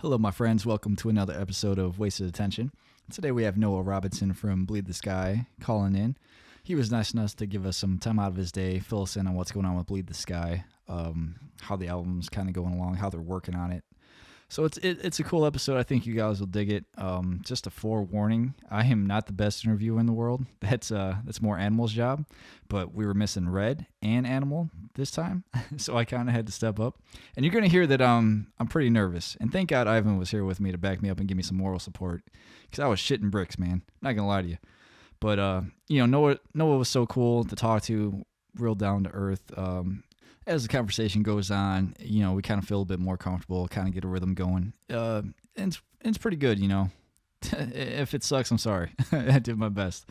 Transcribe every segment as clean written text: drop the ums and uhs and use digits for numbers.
Hello, my friends. Welcome to another episode of Wasted Attention. Today we have Noah Robinson from Bleed the Sky calling in. He was nice enough to give us some time out of his day, fill us in on what's going on with Bleed the Sky, how the album's kind of going along, how they're working on it. So it's a cool episode. I think you guys will dig it. Just a forewarning: I am not the best interviewer in the world. That's more Animal's job, but we were missing Red and Animal this time, so I kind of had to step up. And you're gonna hear that I'm pretty nervous. And thank God Ivan was here with me to back me up and give me some moral support, because I was shitting bricks, man. Not gonna lie to you. But Noah was so cool to talk to, real down to earth. As the conversation goes on, we kind of feel a bit more comfortable, kind of get a rhythm going. And it's pretty good, If it sucks, I'm sorry. I did my best.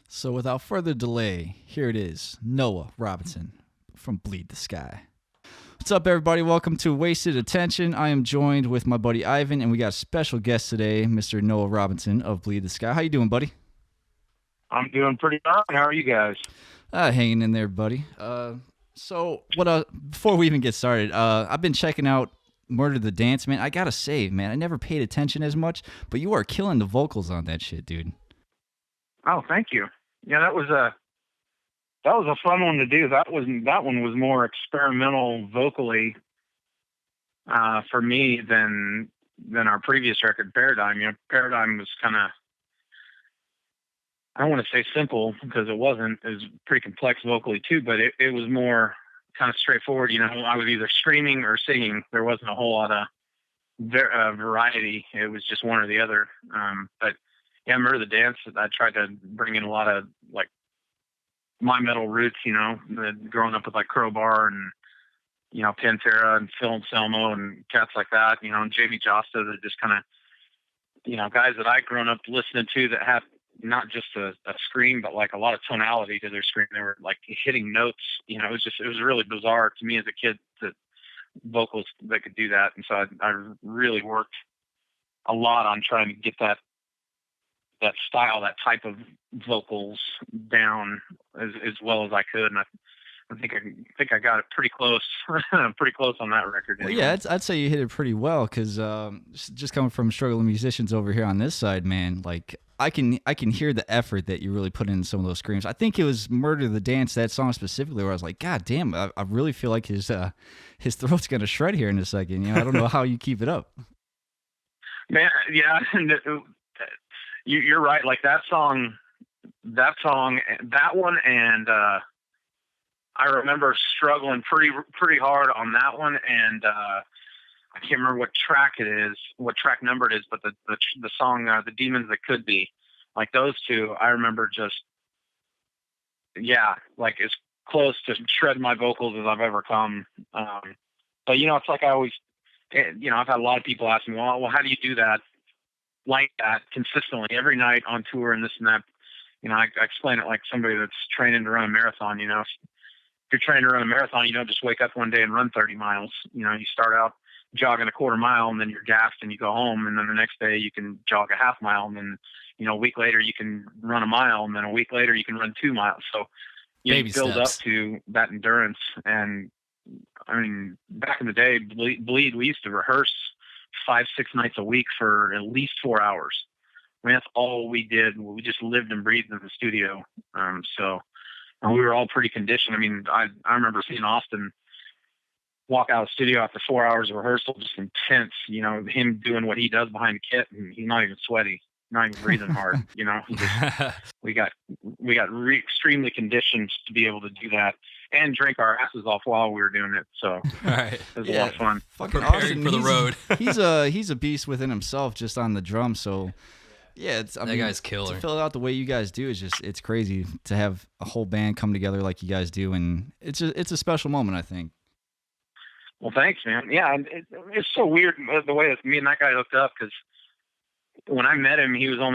So without further delay, here it is, Noah Robinson from Bleed the Sky. What's up, everybody? Welcome to Wasted Attention. I am joined with my buddy Ivan, and we got a special guest today, Mr. Noah Robinson of Bleed the Sky. How you doing, buddy? I'm doing pretty fine. How are you guys? Hanging in there, buddy. So before we even get started, I've been checking out Murder the Dance, man. I gotta say, man, I never paid attention as much, but you are killing the vocals on that shit, dude. Oh, thank you. Yeah, that was a fun one to do. That one was more experimental vocally for me than our previous record, Paradigm. Paradigm was kind of, I don't want to say simple, because it wasn't. It was pretty complex vocally too, but it was more kind of straightforward. I was either screaming or singing. There wasn't a whole lot of variety. It was just one or the other. But yeah, Murder the Dance, I tried to bring in a lot of like my metal roots, growing up with like Crowbar and, PanterA and Phil Anselmo and cats like that, and Jamie Josta, that just kind of, guys that I'd grown up listening to that had not just a scream, but like a lot of tonality to their scream. They were like hitting notes. It was really bizarre to me as a kid that vocals that could do that. And so I really worked a lot on trying to get that style, that type of vocals down as well as I could. And I think I got it pretty close, pretty close on that record. Well, yeah, I'd say you hit it pretty well, because just coming from struggling musicians over here on this side, man, like I can hear the effort that you really put in some of those screams. I think it was Murder the Dance, that song specifically, where I was like, God damn, I really feel like his throat's gonna shred here in a second. I don't know how you keep it up. Man, yeah, you're right. Like that song, that one, and I remember struggling pretty hard on that one, and I can't remember what track it is, what track number it is, but the song "The Demons That Could Be," like those two, I remember just, yeah, like as close to shred my vocals as I've ever come. But it's like I always, I've had a lot of people ask me, well, how do you do that like that consistently every night on tour and this and that? I explain it like somebody that's training to run a marathon. If you're training to run a marathon, you don't just wake up one day and run 30 miles. You start out jogging a quarter mile, and then you're gassed and you go home, and then the next day you can jog a half mile, and then a week later you can run a mile, and then a week later you can run 2 miles. So you build up to that endurance. And I mean, back in the day, Bleed, we used to rehearse 5-6 nights a week for at least 4 hours. I mean, that's all we did. We just lived and breathed in the studio. So we were all pretty conditioned. I mean, I remember seeing Austin walk out of the studio after 4 hours of rehearsal, just intense, him doing what he does behind the kit, and he's not even sweaty, not even breathing hard, we got extremely conditioned to be able to do that and drink our asses off while we were doing it. So right. It was a lot of fun. Fucking Austin for the road. he's a beast within himself, just on the drum. So yeah, that guy's killer. To fill it out the way you guys do is it's crazy to have a whole band come together like you guys do, and it's a special moment, I think. Well, thanks, man. Yeah, it's so weird the way that me and that guy hooked up, because when I met him, he was I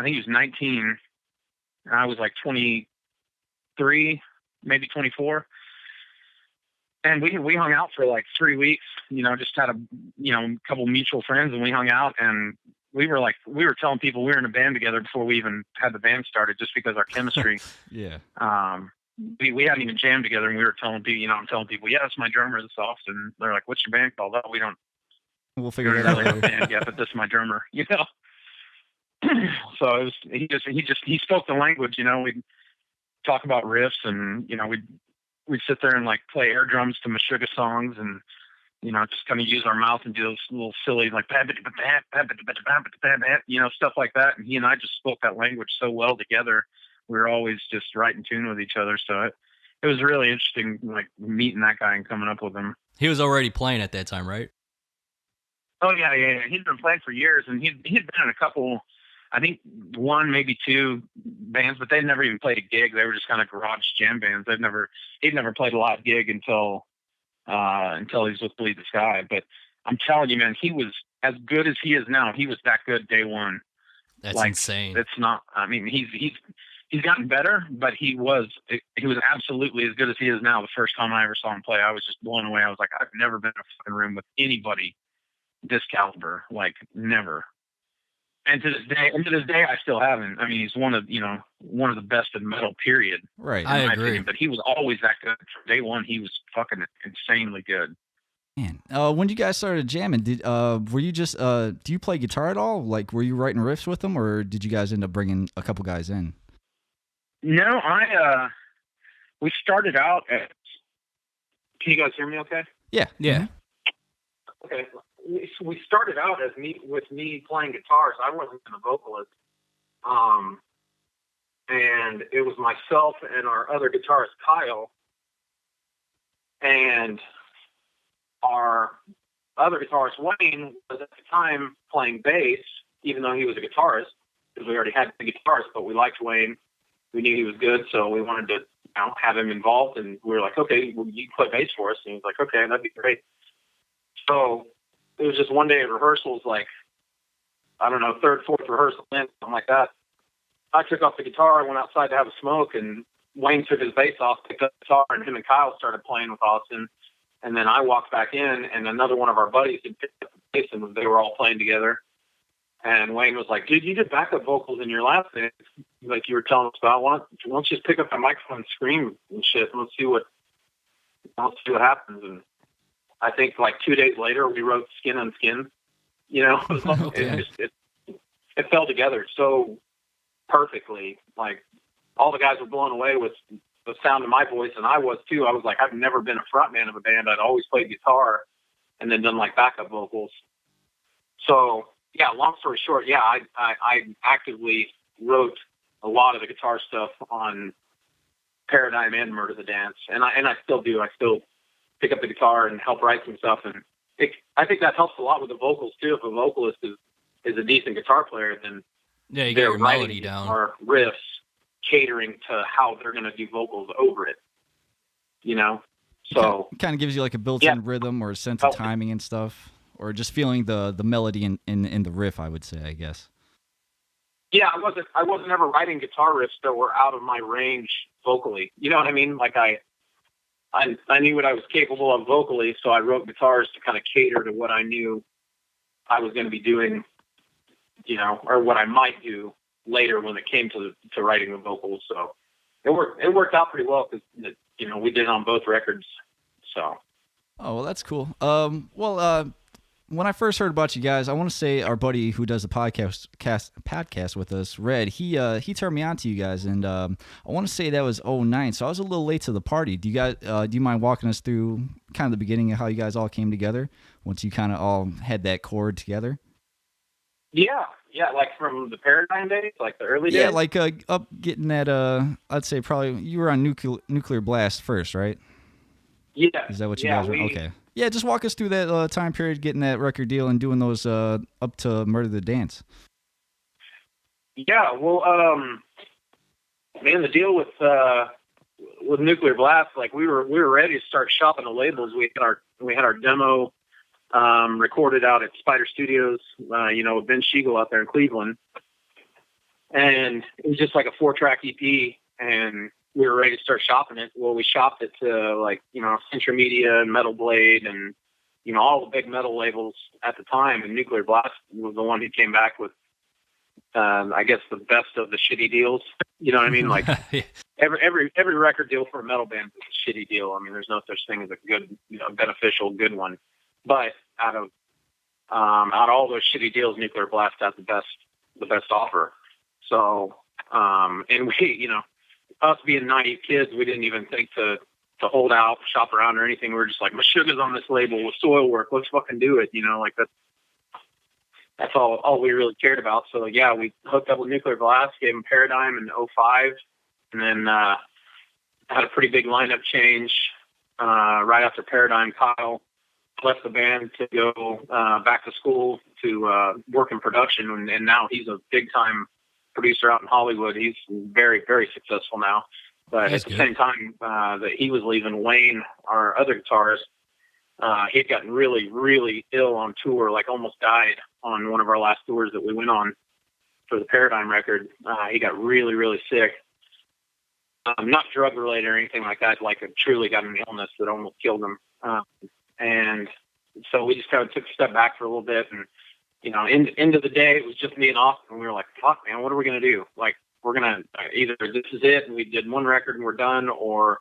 think he was 19, and I was like 23, maybe 24. And we hung out for like 3 weeks, just had a couple mutual friends, and we hung out, and we were telling people we were in a band together before we even had the band started, just because our chemistry. Yeah. We hadn't even jammed together, and we were telling people, I'm telling people, yeah, that's my drummer, this Austin. They're like, what's your band called? Oh, we don't We'll figure it out later. Band yet, but this is my drummer, you know. So it was, he spoke the language, you know. We'd talk about riffs, and you know, we'd sit there and like play air drums to Meshuggah songs, and you know, just kind of use our mouth and do those little silly like you know, stuff like that. And he and I just spoke that language so well together. We were always just right in tune with each other. So it was really interesting, like meeting that guy and coming up with him. He was already playing at that time, right? Oh yeah. He'd been playing for years, and he'd been in a couple, I think one, maybe two bands, but they'd never even played a gig. They were just kind of garage jam bands. He'd never played a live gig until he was with Bleed the Sky. But I'm telling you, man, he was as good as he is now. He was that good day one. That's insane. It's not. I mean, he's gotten better, but he was absolutely as good as he is now. The first time I ever saw him play, I was just blown away. I was like, I've never been in a fucking room with anybody this caliber, like never. And to this day, I still haven't. I mean, he's one of the best in metal, period. Right. I agree. Opinion, but he was always that good. From day one, he was fucking insanely good. Man, when you guys started jamming, were you just do you play guitar at all? Like, were you writing riffs with them, or did you guys end up bringing a couple guys in? No, we started out at. Can you guys hear me? Okay. Yeah. Yeah. Okay. We started out as me playing guitars. I wasn't a vocalist, and it was myself and our other guitarist Kyle, and our other guitarist Wayne was at the time playing bass, even though he was a guitarist, because we already had the guitarist. But we liked Wayne. We knew he was good, so we wanted to have him involved. And we were like, okay, well, you play bass for us. And he was like, okay, that'd be great. So it was just one day at rehearsals, like, I don't know, third, fourth rehearsal, something like that. I took off the guitar, I went outside to have a smoke, and Wayne took his bass off, picked up the guitar, and him and Kyle started playing with Austin. And then I walked back in, and another one of our buddies had picked up the bass, and they were all playing together. And Wayne was like, dude, you did backup vocals in your last band, like you were telling us about. Why don't you just pick up the microphone and scream and shit, and let's see what happens. And I think like 2 days later, we wrote Skin on Skin, you know. Okay. It fell together so perfectly. Like, all the guys were blown away with the sound of my voice, and I was too. I was like, I've never been a frontman of a band. I'd always played guitar and then done like backup vocals. So yeah, long story short, yeah, I actively wrote a lot of the guitar stuff on Paradigm and Murder the Dance, and I still do. I still pick up the guitar and help write some stuff, and I think that helps a lot with the vocals too. If a vocalist is a decent guitar player, then Yeah, you get your melody down. Or riffs catering to how they're going to do vocals over it, you know? So it kind of gives you like a built-in rhythm or a sense of timing and stuff, or just feeling the melody in the riff, I would say, I guess. Yeah, I wasn't ever writing guitar riffs that were out of my range vocally. You know what I mean? Like I knew what I was capable of vocally, so I wrote guitars to kind of cater to what I knew I was going to be doing, you know, or what I might do later when it came to writing the vocals. So it worked out pretty well because, you know, we did it on both records. So. Oh, well, that's cool. When I first heard about you guys, I want to say our buddy who does the podcast with us, Red, he turned me on to you guys, and I want to say that was 2009, so I was a little late to the party. Do you mind walking us through kind of the beginning of how you guys all came together once you kind of all had that chord together? Yeah, like from the Paradigm days, like the early days? Yeah, like up getting that, I'd say probably, you were on Nuclear Blast first, right? Yeah. Is that what you guys were? Okay. Yeah, just walk us through that time period, getting that record deal and doing those up to Murder the Dance. Yeah, well, man, the deal with Nuclear Blast, like we were ready to start shopping the labels. We had our demo recorded out at Spider Studios, with Ben Shiegel out there in Cleveland, and it was just like a 4-track EP, and we were ready to start shopping it. Well, we shopped it to Central Media and Metal Blade and, all the big metal labels at the time. And Nuclear Blast was the one who came back with, I guess, the best of the shitty deals. You know what I mean? Like every record deal for a metal band is a shitty deal. I mean, there's no such thing as a good, beneficial good one. But out of Out of all those shitty deals, Nuclear Blast had the best offer. So, and we, you know, us being naive kids, we didn't even think to hold out, shop around or anything. We were just like, Meshuggah's on this label with Soil Work. Let's fucking do it. You know, like that's all we really cared about. So yeah, we hooked up with Nuclear Blast, gave them Paradigm in 05, and then, had a pretty big lineup change, right after Paradigm. Kyle left the band to go, back to school to, work in production. And now he's a big time producer out in Hollywood. He's very, very successful now. But That's at the good. same time that he was leaving, Wayne, our other guitarist, he had gotten really, really ill on tour, like almost died on one of our last tours that we went on for the Paradigm record. He got really, really sick. Not drug related or anything like that, like truly got an illness that almost killed him. And so we just kind of took a step back for a little bit. And, you know, end of the day, it was just me and Austin. And we were like, fuck, man, what are we going to do? Like, we're going to either this is it and we did one record and we're done, or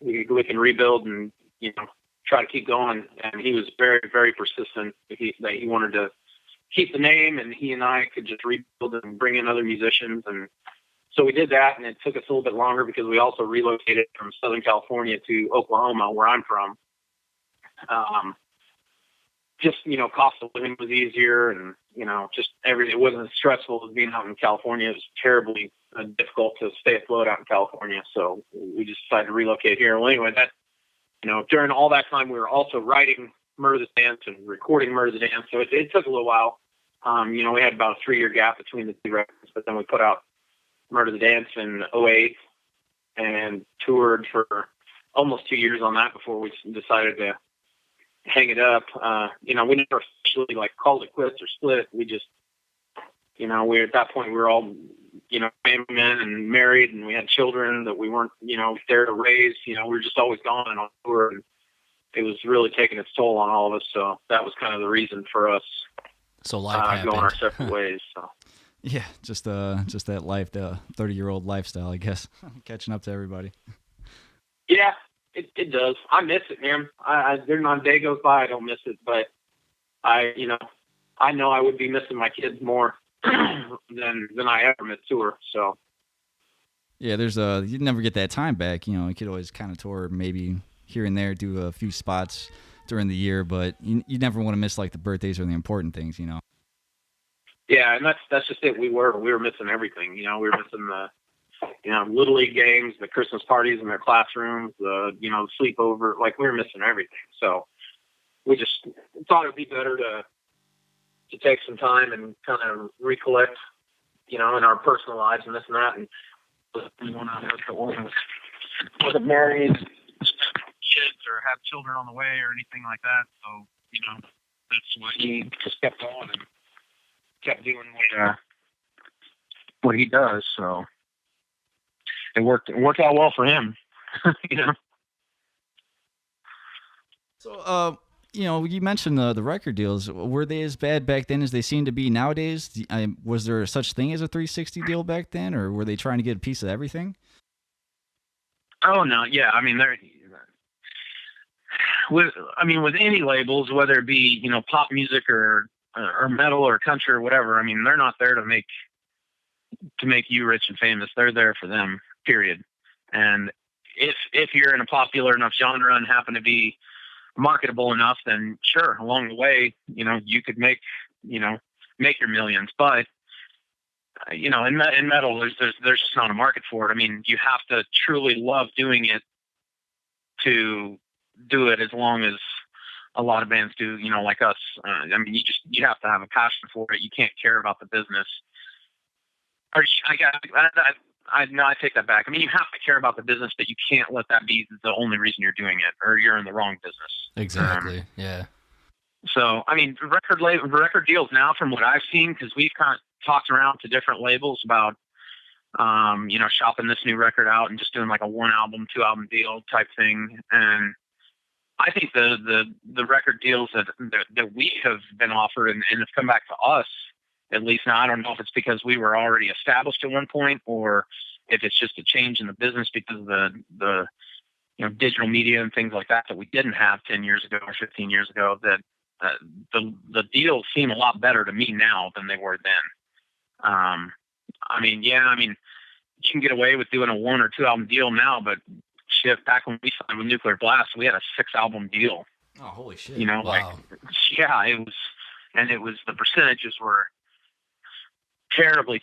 we can rebuild and, you know, try to keep going. And he was very, very persistent that he wanted to keep the name, and he and I could just rebuild and bring in other musicians. And so we did that, and it took us a little bit longer because we also relocated from Southern California to Oklahoma, where I'm from. Just, you know, cost of living was easier, and, you know, just it wasn't as stressful as being out in California. It was terribly difficult to stay afloat out in California. So we just decided to relocate here. Well, anyway, that, you know, during all that time, we were also writing Murder the Dance and recording Murder the Dance. So it took a little while. You know, we had about a 3-year gap between the two records, but then we put out Murder the Dance in 08 and toured for almost 2 years on that before we decided to hang it up. You know, we never officially like called it quits or split. We just, you know, at that point we were all, you know, family men and married, and we had children that we weren't, you know, there to raise. You know, we were just always gone and on tour, and it was really taking its toll on all of us. So that was kind of the reason for us So life happened. going our separate ways. So. Yeah, just that life, the 30-year-old lifestyle, I guess, catching up to everybody. Yeah, it does. I miss it, man. There's not a day goes by I don't miss it, but I know I would be missing my kids more than I ever miss tour. So. Yeah, you never get that time back. You know, you could always kind of tour maybe here and there, do a few spots during the year, but you never want to miss like the birthdays or the important things, you know. Yeah, and that's just it. We were missing everything. You know, we were missing the, you know, little league games, the Christmas parties in their classrooms, the, you know, sleepover. Like, we were missing everything. So we just thought it would be better to take some time and kind of recollect, you know, in our personal lives and this and that. And anyone out there that wasn't married, kids, or have children on the way or anything like that. So, you know, that's why he just kept going and kept doing what he does. So it worked out well for him. You know. So, you know, you mentioned the record deals. Were they as bad back then as they seem to be nowadays? Was there such thing as a 360 deal back then, or were they trying to get a piece of everything? Oh no, yeah. I mean, with any labels, whether it be, you know, pop music or metal or country or whatever. I mean, they're not there to make you rich and famous. They're there for them, period. And if you're in a popular enough genre and happen to be marketable enough, then sure, along the way, you know, you could make your millions. But you know, in metal, there's just not a market for it. I mean, you have to truly love doing it to do it as long as a lot of bands do, you know, like us. I mean, you have to have a passion for it. You can't care about the business. Or I take that back. I mean, you have to care about the business, but you can't let that be the only reason you're doing it, or you're in the wrong business. Exactly. Yeah. So, I mean, record deals now, from what I've seen, because we've kind of talked around to different labels about, you know, shopping this new record out and just doing like a 1-album, 2-album deal type thing. And I think the record deals that we have been offered and have come back to us, at least now, I don't know if it's because we were already established at one point, or if it's just a change in the business because of the you know, digital media and things like that we didn't have 10 years ago or 15 years ago, that the deals seem a lot better to me now than they were then. I mean, you can get away with doing a 1 or 2 album deal now, but shit, back when we signed with Nuclear Blast, we had a 6 album deal. Oh, holy shit! You know, Wow. it was the percentages were terribly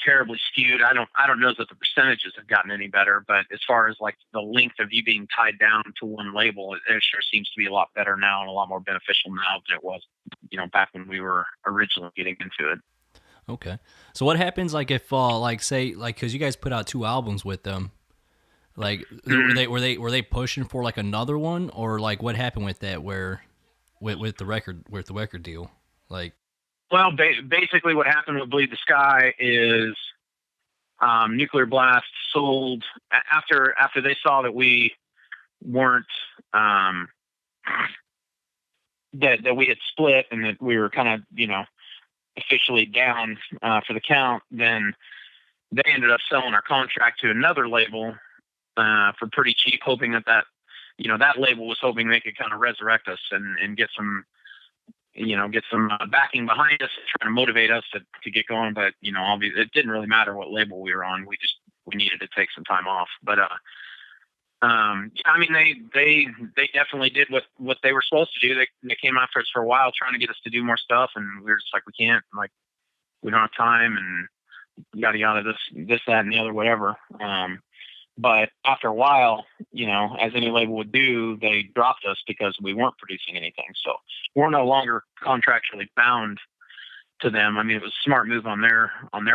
skewed. I don't know that the percentages have gotten any better, but as far as like the length of you being tied down to one label, it sure seems to be a lot better now and a lot more beneficial now than it was, you know, back when we were originally getting into it. Okay. So what happens like if like say like because you guys put out 2 albums with them, like were they pushing for like another one, or like what happened with that where with the record deal, like? Well, basically what happened with Bleed the Sky is Nuclear Blast sold after they saw that we weren't that we had split and that we were kind of, you know, officially down for the count. Then they ended up selling our contract to another label for pretty cheap, hoping that you know, that label was hoping they could kind of resurrect us and get some backing behind us, trying to motivate us to get going. But, you know, obviously it didn't really matter what label we were on. We needed to take some time off. But, I mean, they definitely did what they were supposed to do. They came after us for a while trying to get us to do more stuff. And we were just like, we can't, like, we don't have time and yada, yada, this, that, and the other, whatever. But after a while, you know, as any label would do, they dropped us because we weren't producing anything. So we're no longer contractually bound to them. I mean, it was a smart move on their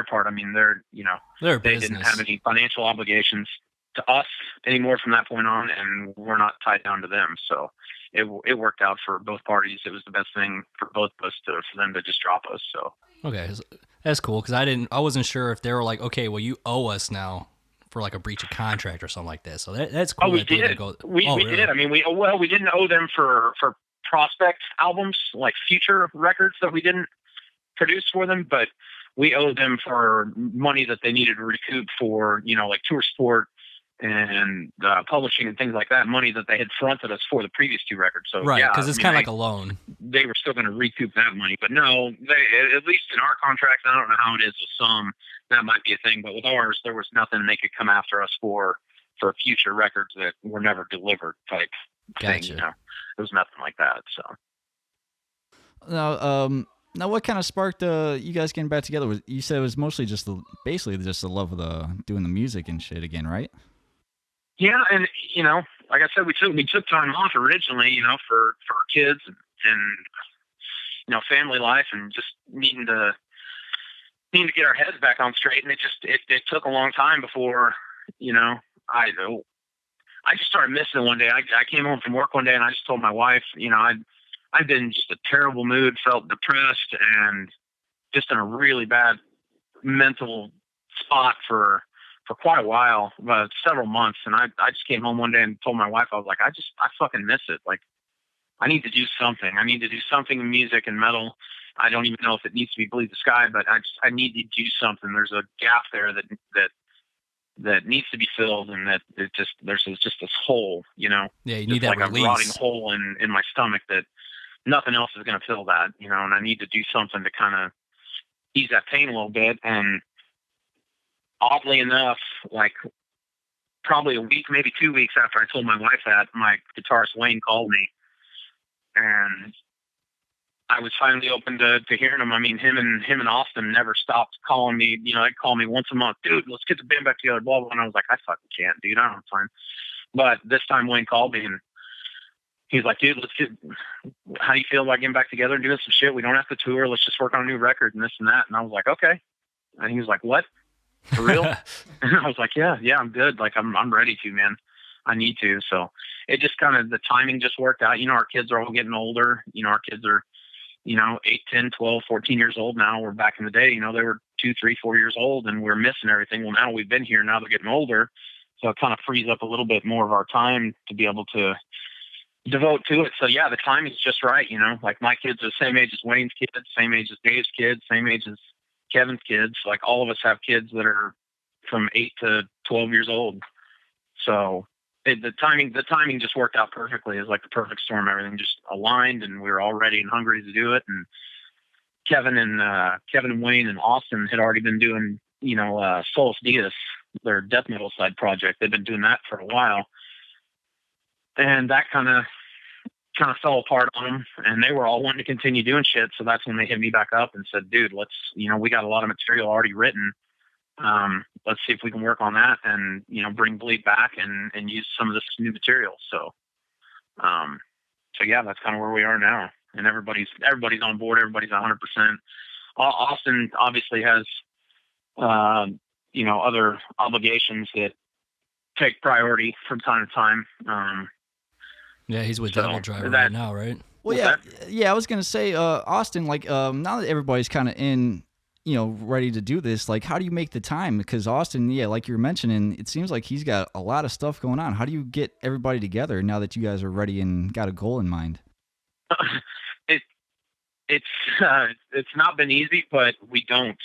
part. I mean, they didn't have any financial obligations to us anymore from that point on, and we're not tied down to them. So it worked out for both parties. It was the best thing for both of us for them to just drop us. So Okay, that's cool because I wasn't sure if they were like, okay, well, you owe us now for like a breach of contract or something like that. So that's cool. Oh, we did. We did. I mean, we didn't owe them for prospect albums, like future records that we didn't produce for them, but we owed them for money that they needed to recoup for, you know, like tour support and publishing and things like that, money that they had fronted us for the previous 2 records. So right, because it's kind of like a loan. They were still going to recoup that money, but no, at least in our contract, I don't know how it is with some, that might be a thing, but with ours, there was nothing they could come after us for future records that were never delivered type thing. You know, there was nothing like that. So now what kind of sparked you guys getting back together? You said it was mostly basically just the love of doing the music and shit again, right? Yeah, and you know, like I said, we took time off originally, you know, for our kids and you know, family life and just needing to get our heads back on straight. And it took a long time before, you know, I just started missing it one day. I came home from work one day and I just told my wife, you know, I've been in just a terrible mood, felt depressed and just in a really bad mental spot for quite a while, several months. And I just came home one day and told my wife, I was like, I fucking miss it. Like, I need to do something. I need to do something in music and metal. I don't even know if it needs to be Bleed the Sky, but I need to do something. There's a gap there that needs to be filled, and that there's just this hole, you know. Yeah, you need that like release. A rotting hole in my stomach that nothing else is going to fill that, you know. And I need to do something to kind of ease that pain a little bit. And oddly enough, like probably a week, maybe 2 weeks after I told my wife that, my guitarist Wayne called me, and I was finally open to hearing him. I mean, him and Austin never stopped calling me. You know, they'd call me once a month, dude, let's get the band back together, blah, blah. And I was like, I fucking can't, dude. I don't have time. But this time Wayne called me and he's like, dude, how do you feel about getting back together and doing some shit? We don't have to tour. Let's just work on a new record and this and that. And I was like, okay. And he was like, what? For real? And I was like, yeah, I'm good. Like, I'm ready to, man. I need to. So it just kind of, the timing just worked out. You know, our kids are all getting older. You know, our kids are, you know, 8, 10, 12, 14 years old now. We're back in the day, you know, they were 2, 3, 4 years old and we're missing everything. Well, now we've been here. Now they're getting older. So it kind of frees up a little bit more of our time to be able to devote to it. So yeah, the timing's just right. You know, like my kids are the same age as Wayne's kids, same age as Dave's kids, same age as Kevin's kids. Like all of us have kids that are from 8 to 12 years old. So the timing just worked out perfectly. It was like the perfect storm. Everything just aligned, and we were all ready and hungry to do it. And Kevin and Wayne and Austin had already been doing, Solus Dias, their death metal side project. They've been doing that for a while, and that kind of fell apart on them, and they were all wanting to continue doing shit. So that's when they hit me back up and said, dude, let's, we got a lot of material already written. Let's see if we can work on that and, bring Bleed back and use some of this new material. So yeah, that's kind of where we are now, and everybody's on board. Everybody's 100%. Austin obviously has, other obligations that take priority from time to time. Yeah, he's with Devil Driver that, right now, right? Well, yeah. I was gonna say, Austin, like, now that everybody's kind of in, ready to do this, like, how do you make the time? Because Austin, yeah, like you were mentioning, it seems like he's got a lot of stuff going on. How do you get everybody together now that you guys are ready and got a goal in mind? It's not been easy, but we don't.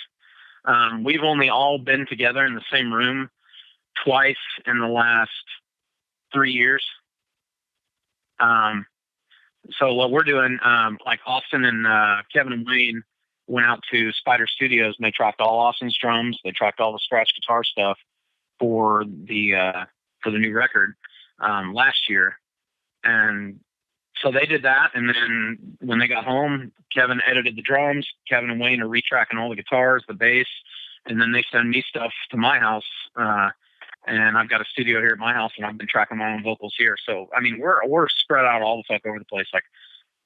We've only all been together in the same room twice in the last 3 years. So what we're doing, like Austin and Kevin and Wayne went out to Spider Studios, and they tracked all Austin's drums. They tracked all the scratch guitar stuff for the new record last year. And so they did that. And then when they got home, Kevin edited the drums. Kevin and Wayne are retracking all the guitars, the bass, and then they send me stuff to my house. And I've got a studio here at my house, and I've been tracking my own vocals here. So, I mean, we're spread out all the fuck over the place. Like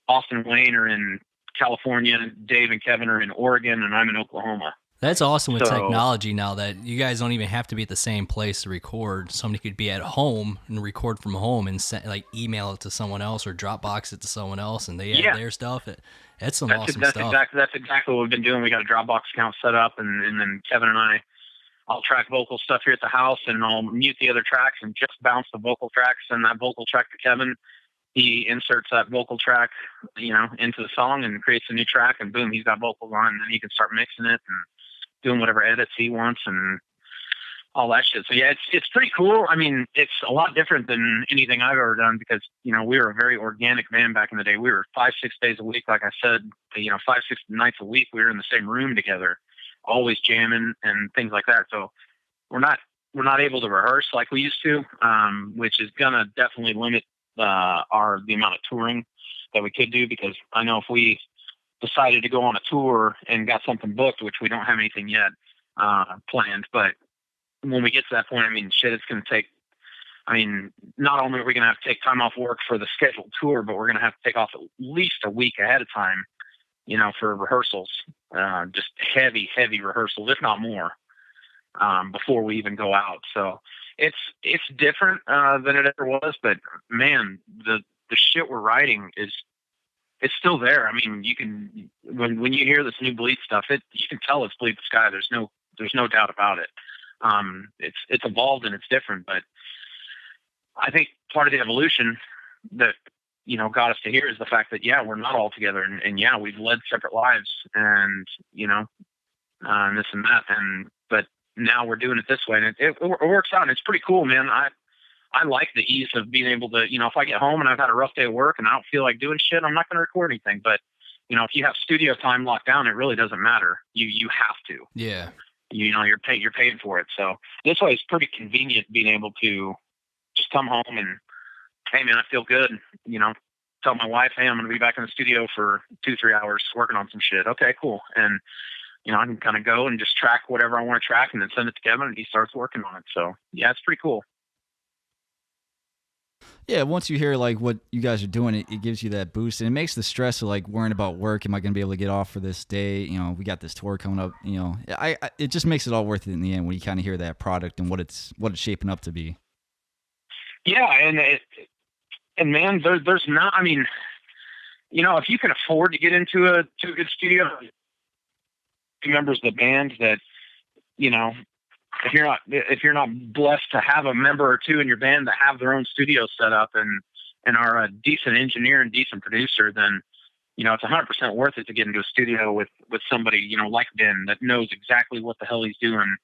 Austin and Wayne are in California, Dave and Kevin are in Oregon, and I'm in Oklahoma. That's awesome with technology now that you guys don't even have to be at the same place to record. Somebody could be at home and record from home and email it to someone else or Dropbox it to someone else, and they add their stuff. That's awesome stuff. That's exactly what we've been doing. We got a Dropbox account set up, and then Kevin and I'll track vocal stuff here at the house, and I'll mute the other tracks and just bounce the vocal tracks and that vocal track to Kevin. He inserts that vocal track, into the song and creates a new track, and boom, he's got vocals on, and then he can start mixing it and doing whatever edits he wants and all that shit. So yeah, it's pretty cool. I mean, it's a lot different than anything I've ever done because, we were a very organic band back in the day. We were 5-6 days a week. Like I said, 5-6 nights a week, we were in the same room together, always jamming and things like that. So we're not able to rehearse like we used to, which is going to definitely limit the amount of touring that we could do, because I know if we decided to go on a tour and got something booked, which we don't have anything yet planned, but when we get to that point, I mean, shit, it's going to take, not only are we going to have to take time off work for the scheduled tour, but we're going to have to take off at least a week ahead of time, for rehearsals, just heavy rehearsals, if not more, before we even go out. So it's different than it ever was, but man, the shit we're writing it's still there. I mean, you can, when you hear this new Bleed stuff, you can tell it's Bleed the Sky. There's no doubt about it. It's evolved and it's different, but I think part of the evolution that, got us to here is the fact that, yeah, we're not all together, and yeah, we've led separate lives and, and this and that. But now we're doing it this way, and it works out, and it's pretty cool, man. I like the ease of being able to, if I get home and I've had a rough day of work and I don't feel like doing shit, I'm not going to record anything. But, if you have studio time locked down, it really doesn't matter. You have to. Yeah. You're paid for it. So this way it's pretty convenient being able to just come home and, hey man, I feel good. Tell my wife, hey, I'm going to be back in the studio for 2-3 hours working on some shit. Okay, cool. And, I can kind of go and just track whatever I want to track and then send it to Kevin and he starts working on it. So yeah, it's pretty cool. Yeah, once you hear like what you guys are doing, it gives you that boost, and it makes the stress of like worrying about work. Am I going to be able to get off for this day? We got this tour coming up. It just makes it all worth it in the end when you kind of hear that product and what it's shaping up to be. Yeah, and man, there's not. I mean, if you can afford to get into a good studio, members of the band that, if you're not blessed to have a member or two in your band that have their own studio set up and are a decent engineer and decent producer, then, it's 100% worth it to get into a studio with somebody, like Ben, that knows exactly what the hell he's doing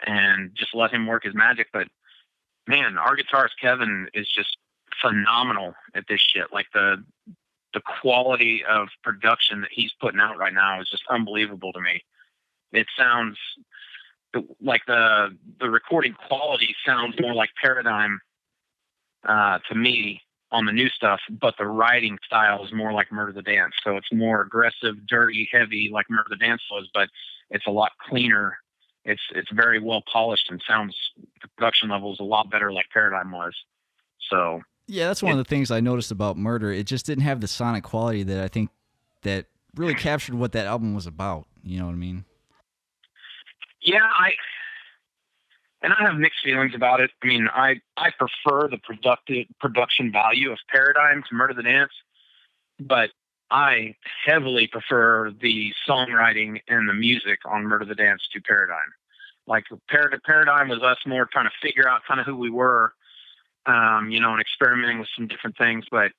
and just let him work his magic. But man, our guitarist Kevin is just phenomenal at this shit. Like the quality of production that he's putting out right now is just unbelievable to me. It sounds like the recording quality sounds more like Paradigm to me on the new stuff, but the writing style is more like Murder the Dance. So it's more aggressive, dirty, heavy like Murder the Dance was, but it's a lot cleaner. It's very well polished and sounds, the production level is a lot better like Paradigm was. So yeah, that's one of the things I noticed about Murder. It just didn't have the sonic quality that I think that really captured what that album was about. You know what I mean? Yeah, I have mixed feelings about it. I mean, I prefer the production value of Paradigm to Murder the Dance, but I heavily prefer the songwriting and the music on Murder the Dance to Paradigm. Like Paradigm was us more trying to figure out kind of who we were, and experimenting with some different things. But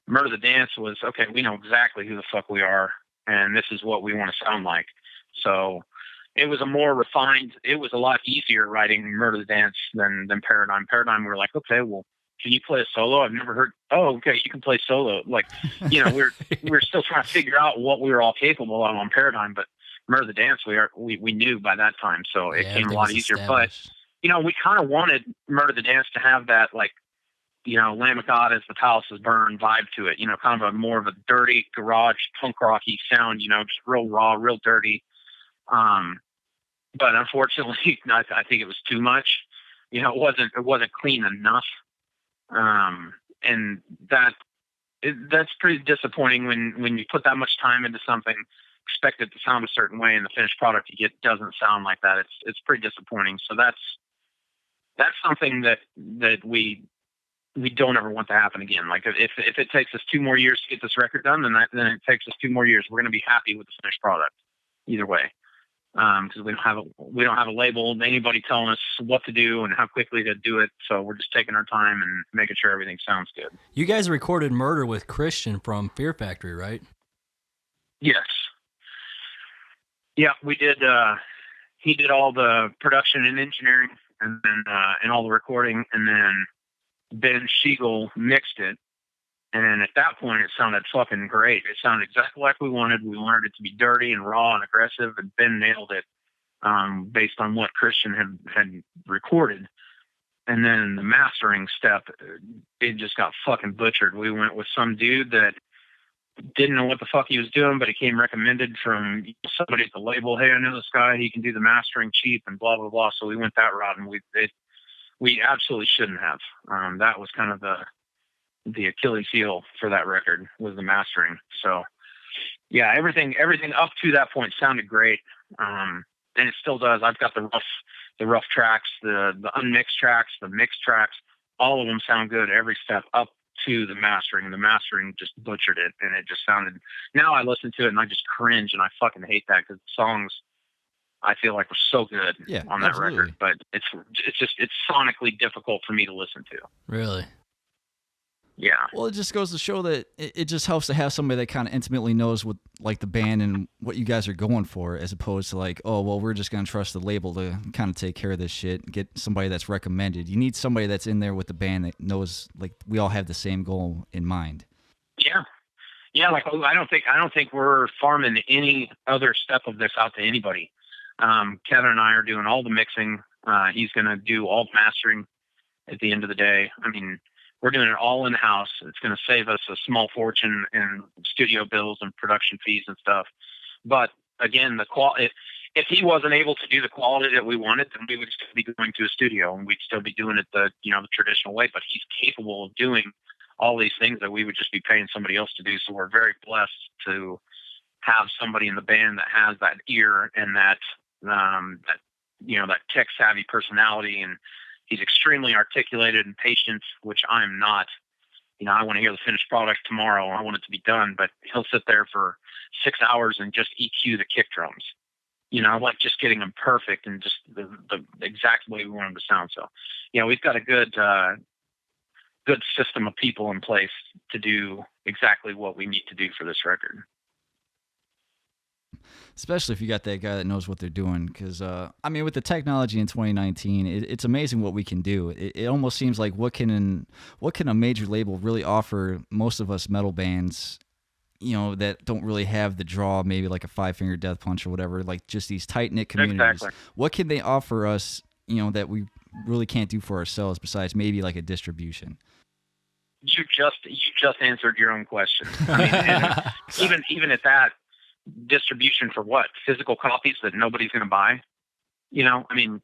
Murder the Dance was, okay, we know exactly who the fuck we are, and this is what we want to sound like. So it was a more refined, it was a lot easier writing Murder the Dance than Paradigm. Paradigm, we were like, okay, well, can you play a solo? I've never heard, oh, okay, you can play solo. Like, we're still trying to figure out what we were all capable of on Paradigm, but Murder the Dance, we knew by that time, so it came a lot easier. But, we kind of wanted Murder the Dance to have that, like, Lamb of God as the palaces burn vibe to it, kind of a more of a dirty garage punk rocky sound, just real raw, real dirty. But unfortunately, I think it was too much. It wasn't clean enough. And that's pretty disappointing when you put that much time into something, expect it to sound a certain way, and the finished product you get doesn't sound like that. It's pretty disappointing. So that's something that we don't ever want to happen again. Like if it takes us 2 more years to get this record done, then it takes us 2 more years. We're going to be happy with the finished product either way. Because we don't have a label, anybody telling us what to do and how quickly to do it. So we're just taking our time and making sure everything sounds good. You guys recorded Murder with Christian from Fear Factory, right? Yes. Yeah, we did. He did all the production and engineering, and then and all the recording, and then Ben Shiegel mixed it. And at that point, it sounded fucking great. It sounded exactly like we wanted. We wanted it to be dirty and raw and aggressive, and Ben nailed it based on what Christian had recorded. And then the mastering step, it just got fucking butchered. We went with some dude that didn't know what the fuck he was doing, but he came recommended from somebody at the label. Hey, I know this guy. He can do the mastering cheap and blah, blah, blah. So we went that route, and we absolutely shouldn't have. That was kind of the Achilles heel for that record was the mastering. So yeah, everything up to that point sounded great. And it still does. I've got the rough tracks, the unmixed tracks, the mixed tracks, all of them sound good every step up to the mastering. The mastering just butchered it, and it just sounded, now I listen to it and I just cringe, and I fucking hate that, because the songs I feel like were so good on that record, but it's sonically difficult for me to listen to. Really? Yeah. Well, it just goes to show that it just helps to have somebody that kind of intimately knows what, like, the band and what you guys are going for, as opposed to like, oh, well, we're just going to trust the label to kind of take care of this shit and get somebody that's recommended. You need somebody that's in there with the band that knows, like, we all have the same goal in mind. Yeah. Yeah. Like, I don't think we're farming any other step of this out to anybody. Kevin and I are doing all the mixing. He's going to do all the mastering at the end of the day. I mean, we're doing it all in-house. It's going to save us a small fortune in studio bills and production fees and stuff. But again, if he wasn't able to do the quality that we wanted, then we would still be going to a studio, and we'd still be doing it the traditional way. But he's capable of doing all these things that we would just be paying somebody else to do. So we're very blessed to have somebody in the band that has that ear and that tech savvy personality, and he's extremely articulated and patient, which I'm not. I want to hear the finished product tomorrow. I want it to be done, but he'll sit there for 6 hours and just EQ the kick drums. Like just getting them perfect and just the exact way we want them to sound. So, we've got a good system of people in place to do exactly what we need to do for this record. especially if you got that guy that knows what they're doing. Because I mean, with the technology in 2019, it's amazing what we can do. It almost seems like what can a major label really offer most of us metal bands, you know, that don't really have the draw, maybe like a Five Finger Death Punch or whatever, like just these tight knit communities. Exactly. What can they offer us, you know, that we really can't do for ourselves besides maybe like a distribution? You just answered your own question. I mean, and even at that, distribution for what? Physical copies that nobody's going to buy? You know, I mean,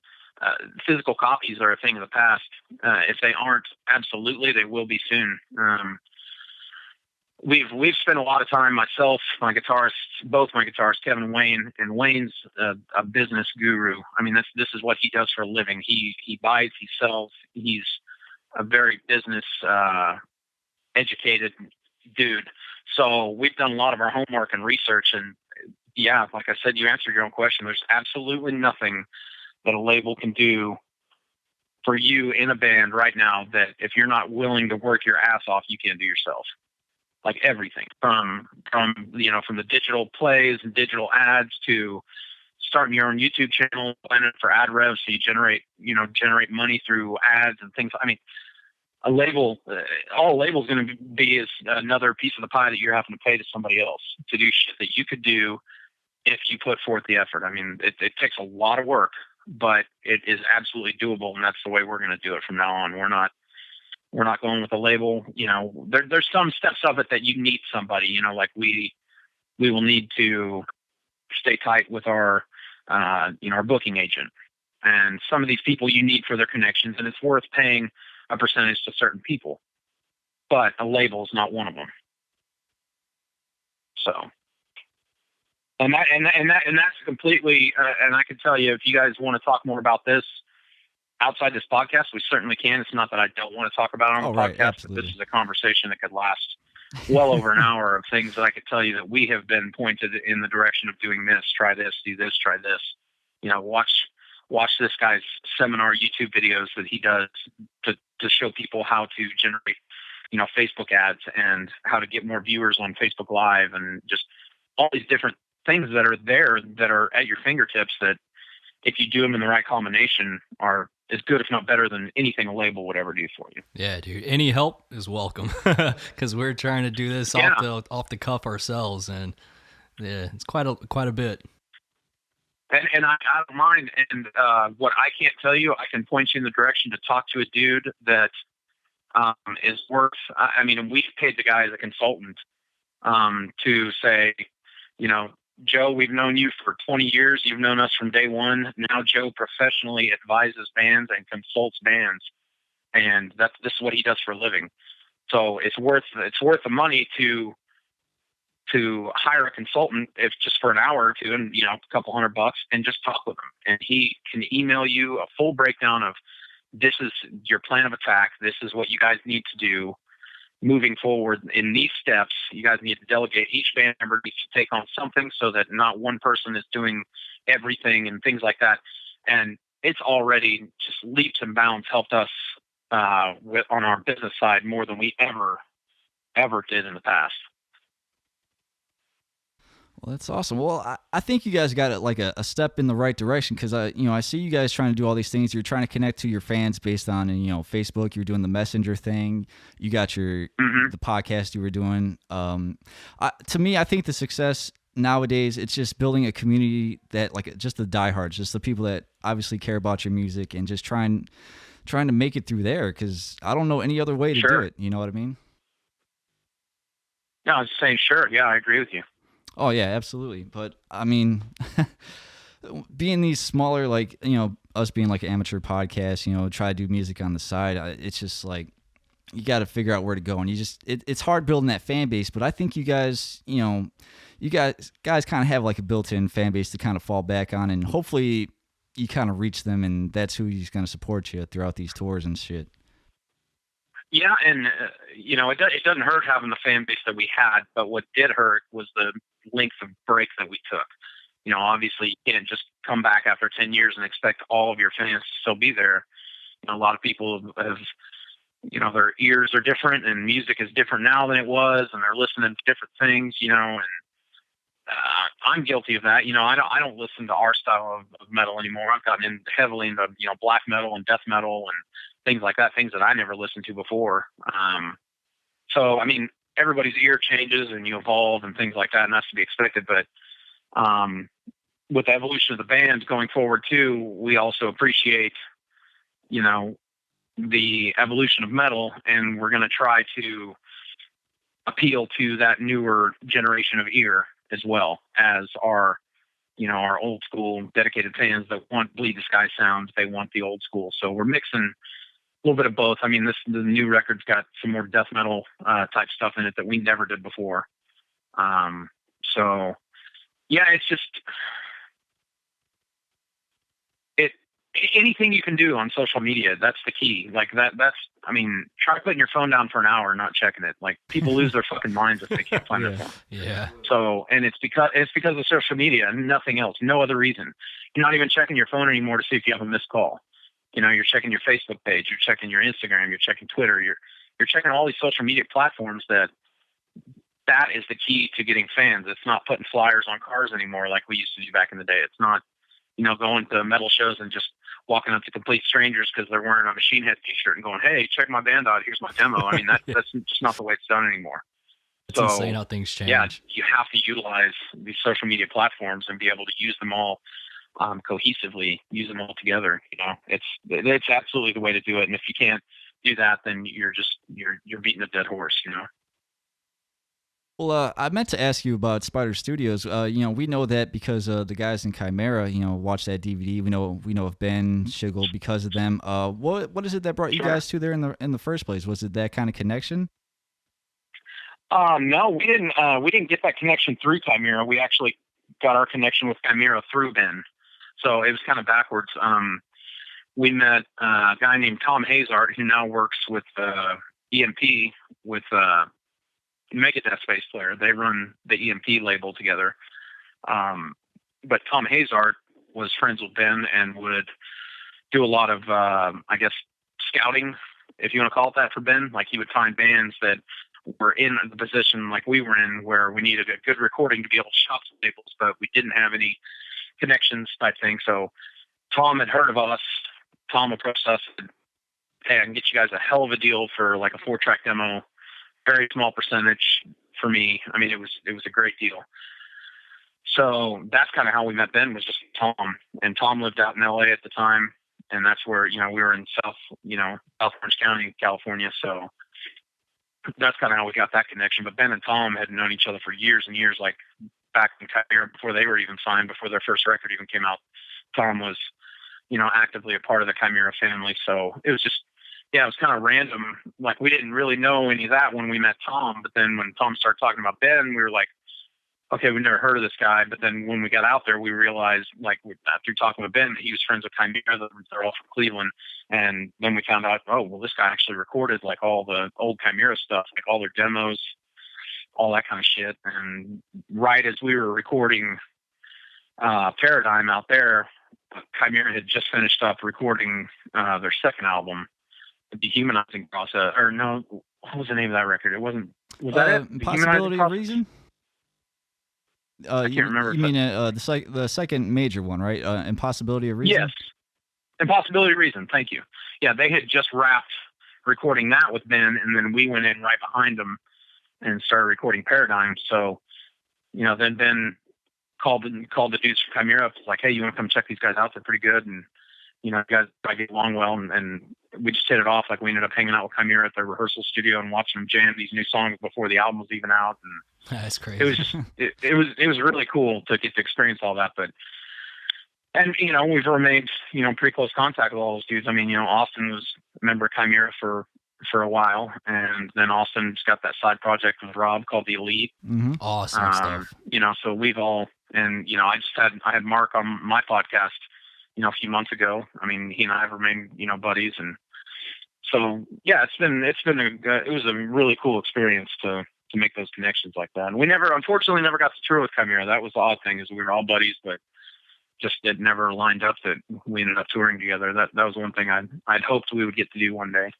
physical copies are a thing of the past. If they aren't, absolutely, they will be soon. We've spent a lot of time, myself, my guitarist, both my guitarists, Kevin and Wayne, and Wayne's a business guru. I mean, this is what he does for a living. He buys, he sells. He's a very business educated dude. So we've done a lot of our homework and research, and yeah, like I said, you answered your own question. There's absolutely nothing that a label can do for you in a band right now that if you're not willing to work your ass off, you can't do yourself. Like everything from the digital plays and digital ads to starting your own YouTube channel, planning for ad revs so you generate money through ads and things. I mean, a label, all a label is going to be is another piece of the pie that you're having to pay to somebody else to do shit that you could do if you put forth the effort. I mean, it takes a lot of work, but it is absolutely doable, and that's the way we're going to do it from now on. We're not going with a label. You know, there's some steps of it that you need somebody, you know, like we will need to stay tight with our booking agent and some of these people you need for their connections, and it's worth paying a percentage to certain people, but a label is not one of them. So, and that's completely, and I can tell you, if you guys want to talk more about this, outside this podcast, we certainly can. It's not that I don't want to talk about it on the podcast, but this is a conversation that could last well over an hour of things that I could tell you that we have been pointed in the direction of doing this, try this, do this, try this. You know, watch this guy's seminar YouTube videos that he does to show people how to generate, you know, Facebook ads and how to get more viewers on Facebook Live and just all these different things that are there that are at your fingertips that if you do them in the right combination are as good, if not better, than anything a label would ever do for you. Yeah, dude. Any help is welcome because we're trying to do this off the cuff ourselves, and yeah, it's quite a bit. And I don't mind. And what I can't tell you, I can point you in the direction to talk to a dude that is worth. I mean, we've paid the guy as a consultant to say, you know, Joe, we've known you for 20 years. You've known us from day one. Now Joe professionally advises bands and consults bands, and this is what he does for a living. So it's worth the money to hire a consultant, if just for an hour or two, and you know, a couple $100, and just talk with him. And he can email you a full breakdown of this is your plan of attack. This is what you guys need to do. Moving forward in these steps, you guys need to delegate. Each band member needs to take on something so that not one person is doing everything and things like that. And it's already just leaps and bounds helped us on our business side more than we ever did in the past. Well, that's awesome. Well, I think you guys got it like a step in the right direction because I see you guys trying to do all these things. You're trying to connect to your fans based on Facebook. You're doing the messenger thing. You got your the podcast you were doing. To me, I think the success nowadays it's just building a community that like just the diehards, just the people that obviously care about your music and just trying to make it through there because I don't know any other way to do it. You know what I mean? Yeah, I was saying sure. Yeah, I agree with you. Oh yeah, absolutely. But I mean, being these smaller, like, us being like an amateur podcast, try to do music on the side. It's just like, you got to figure out where to go. And it's hard building that fan base, but I think you guys, guys kind of have like a built-in fan base to kind of fall back on, and hopefully you kind of reach them, and that's who's going to support you throughout these tours and shit. Yeah, and it doesn't hurt having the fan base that we had, but what did hurt was the length of break that we took. Obviously you can't just come back after 10 years and expect all of your fans to still be there. A lot of people have, their ears are different and music is different now than it was, and they're listening to different things, and I'm guilty of that. I don't listen to our style of metal anymore. I've gotten in heavily into, black metal and death metal and things like that, things that I never listened to before. So, I mean, everybody's ear changes and you evolve and things like that, and that's to be expected. But with the evolution of the band going forward too, we also appreciate, the evolution of metal, and we're going to try to appeal to that newer generation of ear as well as our old school dedicated fans that want Bleed the Sky sounds. They want the old school. So we're mixing a little bit of both. I mean, the new record's got some more death metal type stuff in it that we never did before. So yeah, it's just anything you can do on social media. That's the key. Like try putting your phone down for an hour and not checking it. Like, people lose their fucking minds if they can't find their phone. Yeah. So, and it's because of social media and nothing else. No other reason. You're not even checking your phone anymore to see if you have a missed call. You're checking your Facebook page, you're checking your Instagram, you're checking Twitter, you're checking all these social media platforms. That is the key to getting fans. It's not putting flyers on cars anymore like we used to do back in the day. It's not, going to metal shows and just walking up to complete strangers because they're wearing a Machine Head t-shirt and going, "Hey, check my band out. Here's my demo." I mean, that's just not the way it's done anymore. It's insane how things change. Yeah, you have to utilize these social media platforms and be able to use them all cohesively, use them all together. It's absolutely the way to do it. And if you can't do that, then you're beating a dead horse. Well, I meant to ask you about Spider Studios. We know that because the guys in Chimera, watched that DVD. We know of Ben Schigel because of them. What is it that brought you guys to there in the first place? Was it that kind of connection? No, we didn't. We didn't get that connection through Chimera. We actually got our connection with Chimera through Ben. So it was kind of backwards. We met a guy named Tom Hazard, who now works with EMP with Megadeth bass player. They run the EMP label together. But Tom Hazard was friends with Ben and would do a lot of, scouting, if you want to call it that, for Ben. Like, he would find bands that were in the position like we were in, where we needed a good recording to be able to shop some labels, but we didn't have any connections type thing. So Tom had heard of us. Tom approached us and said, "Hey, I can get you guys a hell of a deal for like a 4-track demo. Very small percentage for me." I mean, it was a great deal. So that's kind of how we met Ben, was just Tom. And Tom lived out in LA at the time, and that's where, we were in South Orange County, California. So that's kind of how we got that connection. But Ben and Tom had known each other for years and years, like back in Chimera, before they were even signed, before their first record even came out. Tom was, actively a part of the Chimera family. So it was just, it was kind of random. Like, we didn't really know any of that when we met Tom, but then when Tom started talking about Ben, we were like, okay, we've never heard of this guy. But then when we got out there, we realized, like, through talking with Ben, that he was friends with Chimera. They're all from Cleveland. And then we found out, oh, well, this guy actually recorded like all the old Chimera stuff, like all their demos, all that kind of shit. And right as we were recording Paradigm out there, Chimera had just finished up recording their second album, The Dehumanizing Process. Or no, what was the name of that record? It wasn't. Was that it? Possibility of Reason? I can't remember. You mean the second major one, right? Impossibility of Reason? Yes. Impossibility of Reason. Thank you. Yeah, they had just wrapped recording that with Ben, and then we went in right behind them and started recording Paradigm. So, then Ben called the dudes from Chimera up, like, "Hey, you want to come check these guys out? They're pretty good." And, you guys, I get along well. And we just hit it off. Like, we ended up hanging out with Chimera at their rehearsal studio and watching them jam these new songs before the album was even out. And that's crazy. It was just, it was really cool to get to experience all that. But, and, we've remained, pretty close contact with all those dudes. I mean, Austin was a member of Chimera for a while, and then Austin's got that side project with Rob called The Elite. Mm-hmm. Awesome stuff. So we've all, and, I had Mark on my podcast, a few months ago. I mean, he and I have remained, buddies. And so, yeah, it was a really cool experience to make those connections like that. And we unfortunately never got to tour with Chimera. That was the odd thing, is we were all buddies, but just it never lined up that we ended up touring together. That was one thing I'd hoped we would get to do one day.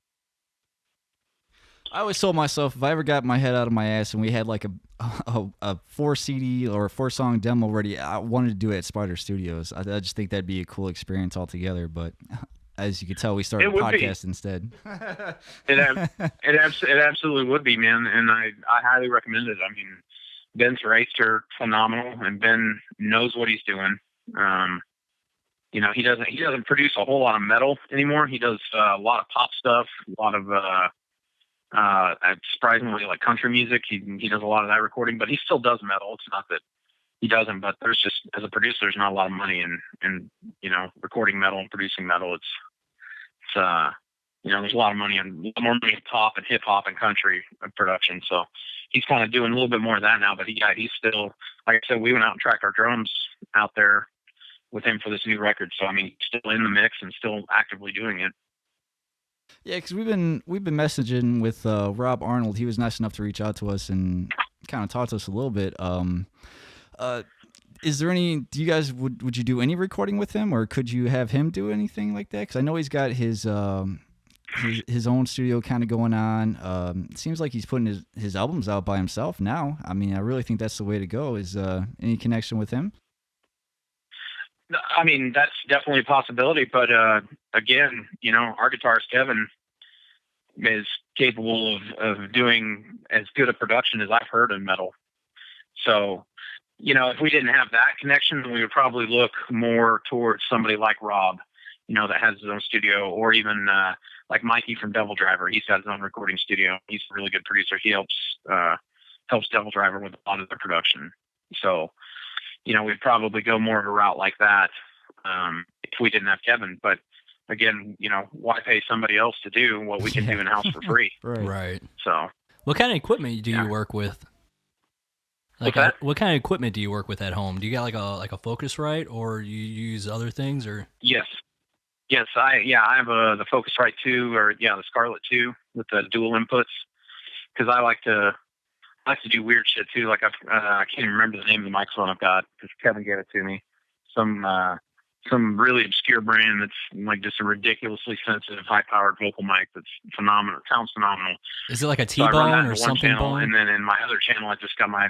I always told myself if I ever got my head out of my ass and we had like a 4 CD or a 4-song demo ready, I wanted to do it at Spider Studios. I just think that'd be a cool experience altogether. But as you can tell, we started a podcast instead. It absolutely would be, man, and I highly recommend it. I mean, Ben's rates are phenomenal, and Ben knows what he's doing. You know, he doesn't produce a whole lot of metal anymore. He does a lot of pop stuff, a lot of surprisingly like country music. He does a lot of that recording, but he still does metal. It's not that he doesn't, but there's just, as a producer, there's not a lot of money in you know, recording metal and producing metal. It's you know, there's a lot of money and more money in pop and hip hop and country production. So he's kind of doing a little bit more of that now, but he's still, like I said, we went out and tracked our drums out there with him for this new record. So, I mean, he's still in the mix and still actively doing it. Yeah, because we've been messaging with Rob Arnold. He was nice enough to reach out to us and kind of talk to us a little bit. Is there any? Do you guys would you do any recording with him, or could you have him do anything like that? Because I know he's got his own studio kind of going on. It seems like he's putting his albums out by himself now. I mean, I really think that's the way to go. Is any connection with him? I mean, that's definitely a possibility, but again, you know, our guitarist Kevin is capable of doing as good a production as I've heard in metal. So, you know, if we didn't have that connection, we would probably look more towards somebody like Rob, you know, that has his own studio, or even like Mikey from Devil Driver. He's got his own recording studio. He's a really good producer. He helps Devil Driver with a lot of their production. So, you know, we'd probably go more of a route like that if we didn't have Kevin. But again, you know, why pay somebody else to do what we can do in-house for free? Right. So, what kind of equipment do you work with? Like, what kind of equipment do you work with at home? Do you got like a Focusrite, or you use other things, or? Yes. I have the Focusrite 2, or the Scarlett 2 with the dual inputs, because I like to do weird shit too. Like I can't even remember the name of the microphone I've got because Kevin gave it to me. Some really obscure brand that's like just a ridiculously sensitive, high-powered vocal mic that's phenomenal. It sounds phenomenal. Is it like a T-bone or something? Channel, and then in my other channel, I just got my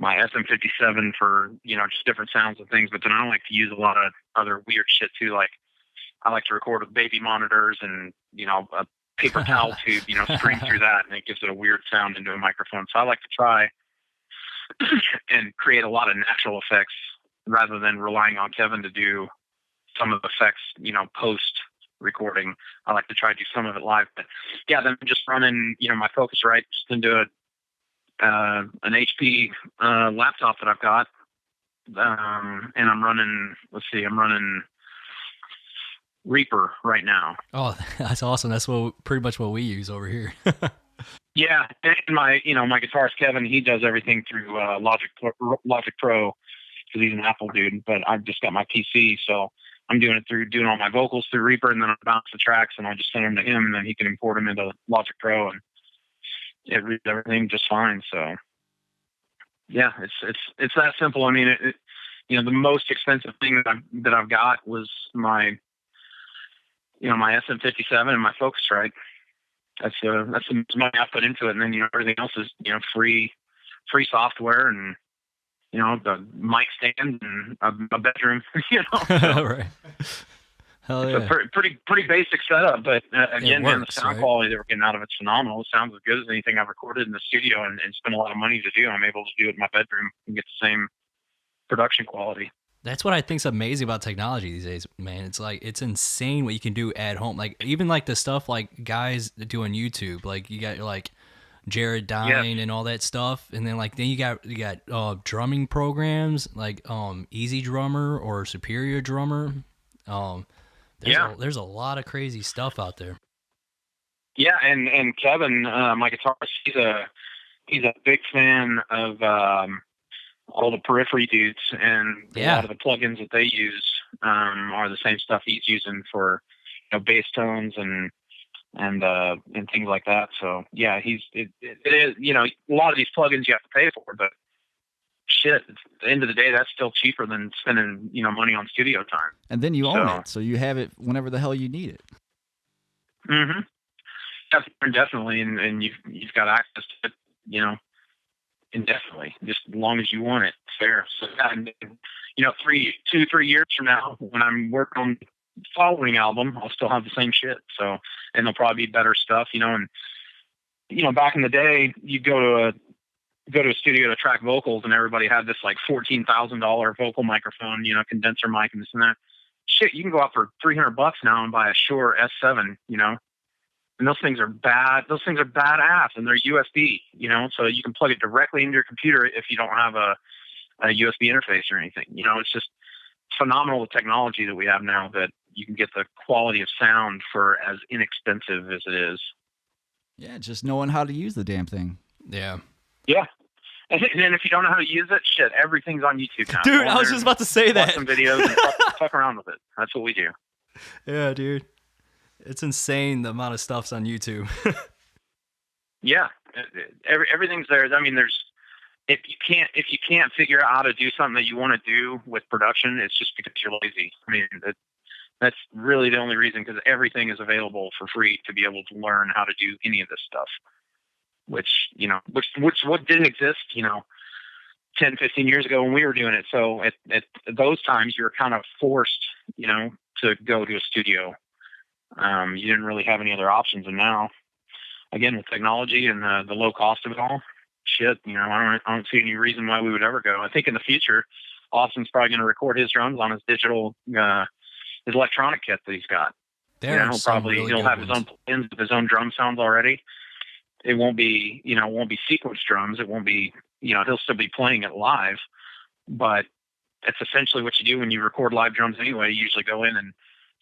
SM57 for, you know, just different sounds and things. But then I like to use a lot of other weird shit too. Like I like to record with baby monitors and, you know, a paper towel tube, you know, stream through that, and it gives it a weird sound into a microphone. So I like to try and create a lot of natural effects rather than relying on Kevin to do some of the effects, you know, post recording. I like to try to do some of it live. But yeah, then I'm just running, you know, my Focusrite just into an HP laptop that I've got, and I'm running Reaper right now. Oh, that's awesome. That's pretty much what we use over here. Yeah, and my guitarist Kevin, he does everything through Logic Pro, because he's an Apple dude. But I've just got my PC, so I'm doing all my vocals through Reaper, and then I bounce the tracks, and I just send them to him, and then he can import them into Logic Pro, and it reads everything just fine. So yeah, it's that simple. I mean, you know, the most expensive thing that I've got was my SM57 and my Focusrite. That's the money I put into it, and then, you know, everything else is, you know, free software, and, you know, the mic stand and a bedroom, you know. So right. Hell yeah. It's a pretty basic setup, but again, man, the sound quality that we're getting out of it's phenomenal. It sounds as good as anything I've recorded in the studio and spent a lot of money to do. I'm able to do it in my bedroom and get the same production quality. That's what I think's amazing about technology these days, man. It's like, it's insane what you can do at home. Like, even like the stuff like guys that do on YouTube, like you got like Jared Dine and all that stuff, and then you got drumming programs like Easy Drummer or Superior Drummer. There's a lot of crazy stuff out there. Yeah, and Kevin, my guitarist, he's a big fan of all the Periphery dudes, and a lot of the plugins that they use are the same stuff he's using for, you know, bass tones and things like that. So yeah, it is, you know, a lot of these plugins you have to pay for, but shit, at the end of the day, that's still cheaper than spending, you know, money on studio time. And then you own it, so you have it whenever the hell you need it. Mm-hmm. indefinitely, and you've got access to it, you know, indefinitely, just as long as you want it. It's fair. So, and, you know, 3 years from now, when I'm working on the following album, I'll still have the same shit. So, and there'll probably be better stuff, you know. And you know, back in the day, you go to a studio to track vocals, and everybody had this like $14,000 vocal microphone, you know, condenser mic and this and that. Shit, you can go out for $300 now and buy a Shure S7, you know. And those things are bad. Those things are badass, and they're USB, you know, so you can plug it directly into your computer if you don't have a USB interface or anything. You know, it's just phenomenal the technology that we have now, that you can get the quality of sound for as inexpensive as it is. Yeah, just knowing how to use the damn thing. Yeah. Yeah. And then if you don't know how to use it, shit, everything's on YouTube now. Dude, I was just about to say that. Watch some videos and fuck around with it. That's what we do. Yeah, dude. It's insane the amount of stuff's on YouTube. Yeah, everything's there. I mean, if you can't figure out how to do something that you want to do with production, it's just because you're lazy. I mean, that's really the only reason, because everything is available for free to be able to learn how to do any of this stuff. Which what didn't exist, you know, 10, 15 years ago when we were doing it. So at those times, you were kind of forced, you know, to go to a studio. You didn't really have any other options. And now, again, with technology and the low cost of it all, shit, you know, I don't see any reason why we would ever go. I think in the future, Austin's probably going to record his drums on his digital, his electronic kit that he's got. He'll have his own plugins with his own drum sounds already. It won't be, you know, sequence drums. It won't be, you know, he'll still be playing it live, but that's essentially what you do when you record live drums anyway. You usually go in and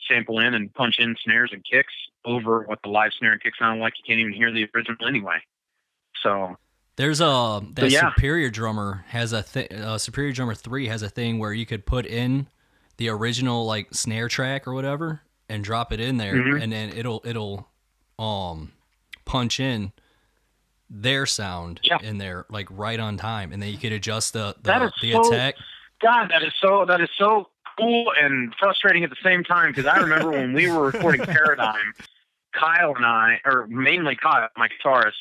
sample in and punch in snares and kicks over what the live snare and kick sound like. You can't even hear the original anyway. So there's Superior Drummer has Superior Drummer 3 has a thing where you could put in the original like snare track or whatever and drop it in there, and then it'll punch in their sound in there like right on time, and then you could adjust the attack. God, that is so cool and frustrating at the same time, because I remember when we were recording Paradigm, Kyle and I, or mainly Kyle, my guitarist,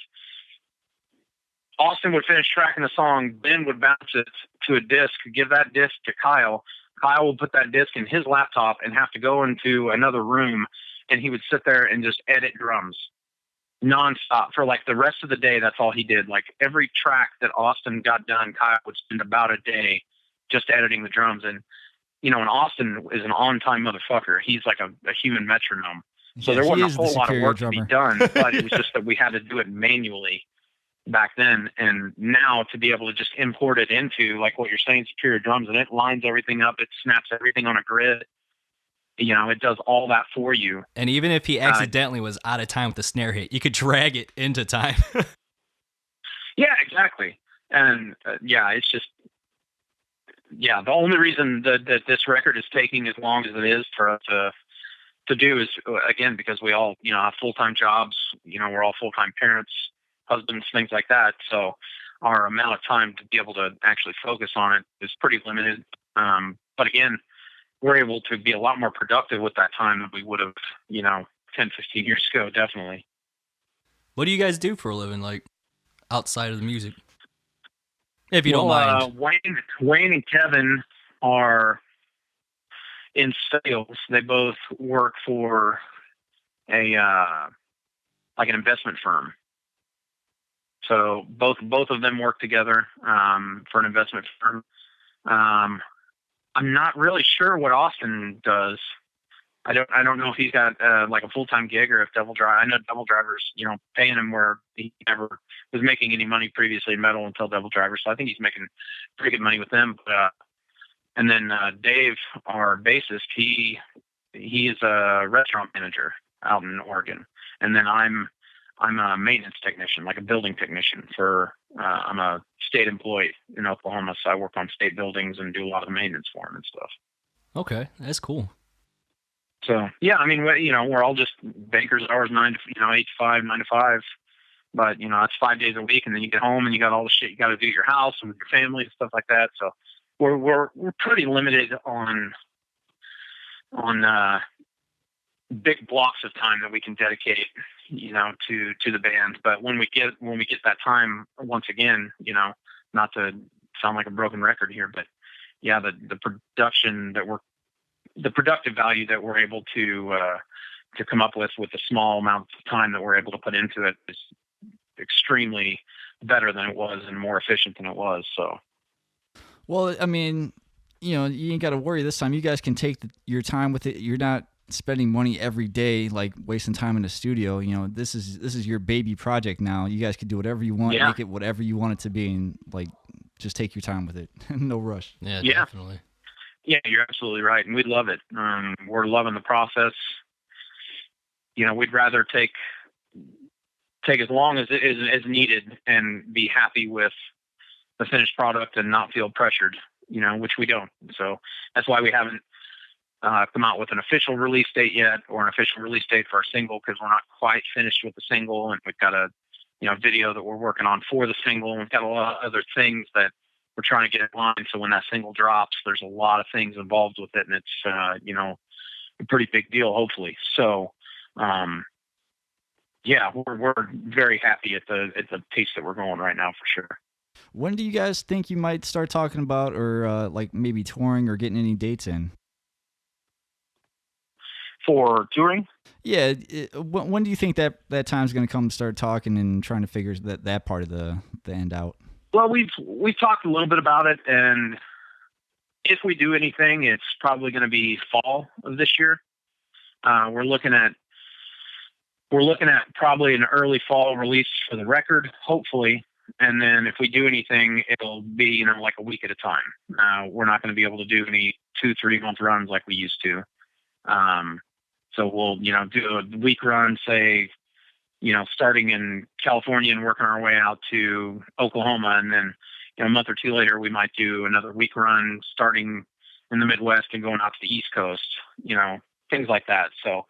Austin would finish tracking the song, Ben would bounce it to a disc, give that disc to Kyle. Kyle would put that disc in his laptop and have to go into another room, and he would sit there and just edit drums nonstop for like the rest of the day. That's all he did. Like every track that Austin got done, Kyle would spend about a day just editing the drums. And you know, and Austin is an on-time motherfucker. He's like a human metronome. So there wasn't a whole lot of work to be done, but it was just that we had to do it manually back then. And now to be able to just import it into, like what you're saying, Superior Drums, and it lines everything up. It snaps everything on a grid. You know, it does all that for you. And even if he accidentally was out of time with the snare hit, you could drag it into time. Yeah, exactly. And it's just, the only reason that this record is taking as long as it is for us to do is, again, because we all, you know, have full-time jobs. You know, we're all full-time parents, husbands, things like that. So our amount of time to be able to actually focus on it is pretty limited. But again, we're able to be a lot more productive with that time than we would have, you know, 10, 15 years ago, definitely. What do you guys do for a living, like, outside of the music? If you don't mind. Wayne and Kevin are in sales. They both work for an investment firm. So both of them work together for an investment firm. I'm not really sure what Austin does. I don't know if he's got like a full-time gig or if Devil Driver. I know Devil Driver's, you know, paying him where he never was making any money previously in metal until Devil Driver. So I think he's making pretty good money with them. But, and then Dave, our bassist, he is a restaurant manager out in Oregon. And then I'm a maintenance technician, like a building technician for. I'm a state employee in Oklahoma, so I work on state buildings and do a lot of maintenance for them and stuff. Okay, that's cool. So yeah, I mean, you know, we're all just bankers' hours, 8 to 5, 9 to 5. But you know, it's 5 days a week, and then you get home and you got all the shit you got to do at your house and with your family and stuff like that. So we're pretty limited on big blocks of time that we can dedicate, to the band. But when we get that time, once again, not to sound like a broken record here, but yeah, the productive value that we're able to come up with the small amount of time that we're able to put into it is extremely better than it was and more efficient than it was. So, well, I mean, you ain't got to worry this time. You guys can take your time with it. You're not spending money every day, like wasting time in the studio. This is your baby project now. You guys can do whatever you want, make it whatever you want it to be, and like just take your time with it. No rush. Yeah, definitely. Yeah, you're absolutely right, and we love it. We're loving the process. We'd rather take as long as it is needed and be happy with the finished product and not feel pressured, which we don't. So that's why we haven't come out with an official release date yet, or an official release date for our single, because we're not quite finished with the single, and we've got a video that we're working on for the single. We've got a lot of other things that we're trying to get in line. So when that single drops, there's a lot of things involved with it, and it's a pretty big deal, hopefully. So we're very happy at the pace that we're going right now, for sure. When do you guys think you might start talking about, or like maybe touring or getting any dates in? For touring? Yeah. When do you think that time's going to come to start talking and trying to figure that part of the end out? Well, we've talked a little bit about it, and if we do anything, it's probably going to be fall of this year. We're looking at probably an early fall release for the record, hopefully. And then if we do anything, it'll be, like a week at a time. We're not going to be able to do any 2-3 month runs like we used to. So we'll, do a week run, say, starting in California and working our way out to Oklahoma. And then, a month or two later, we might do another week run starting in the Midwest and going out to the East Coast, things like that. So,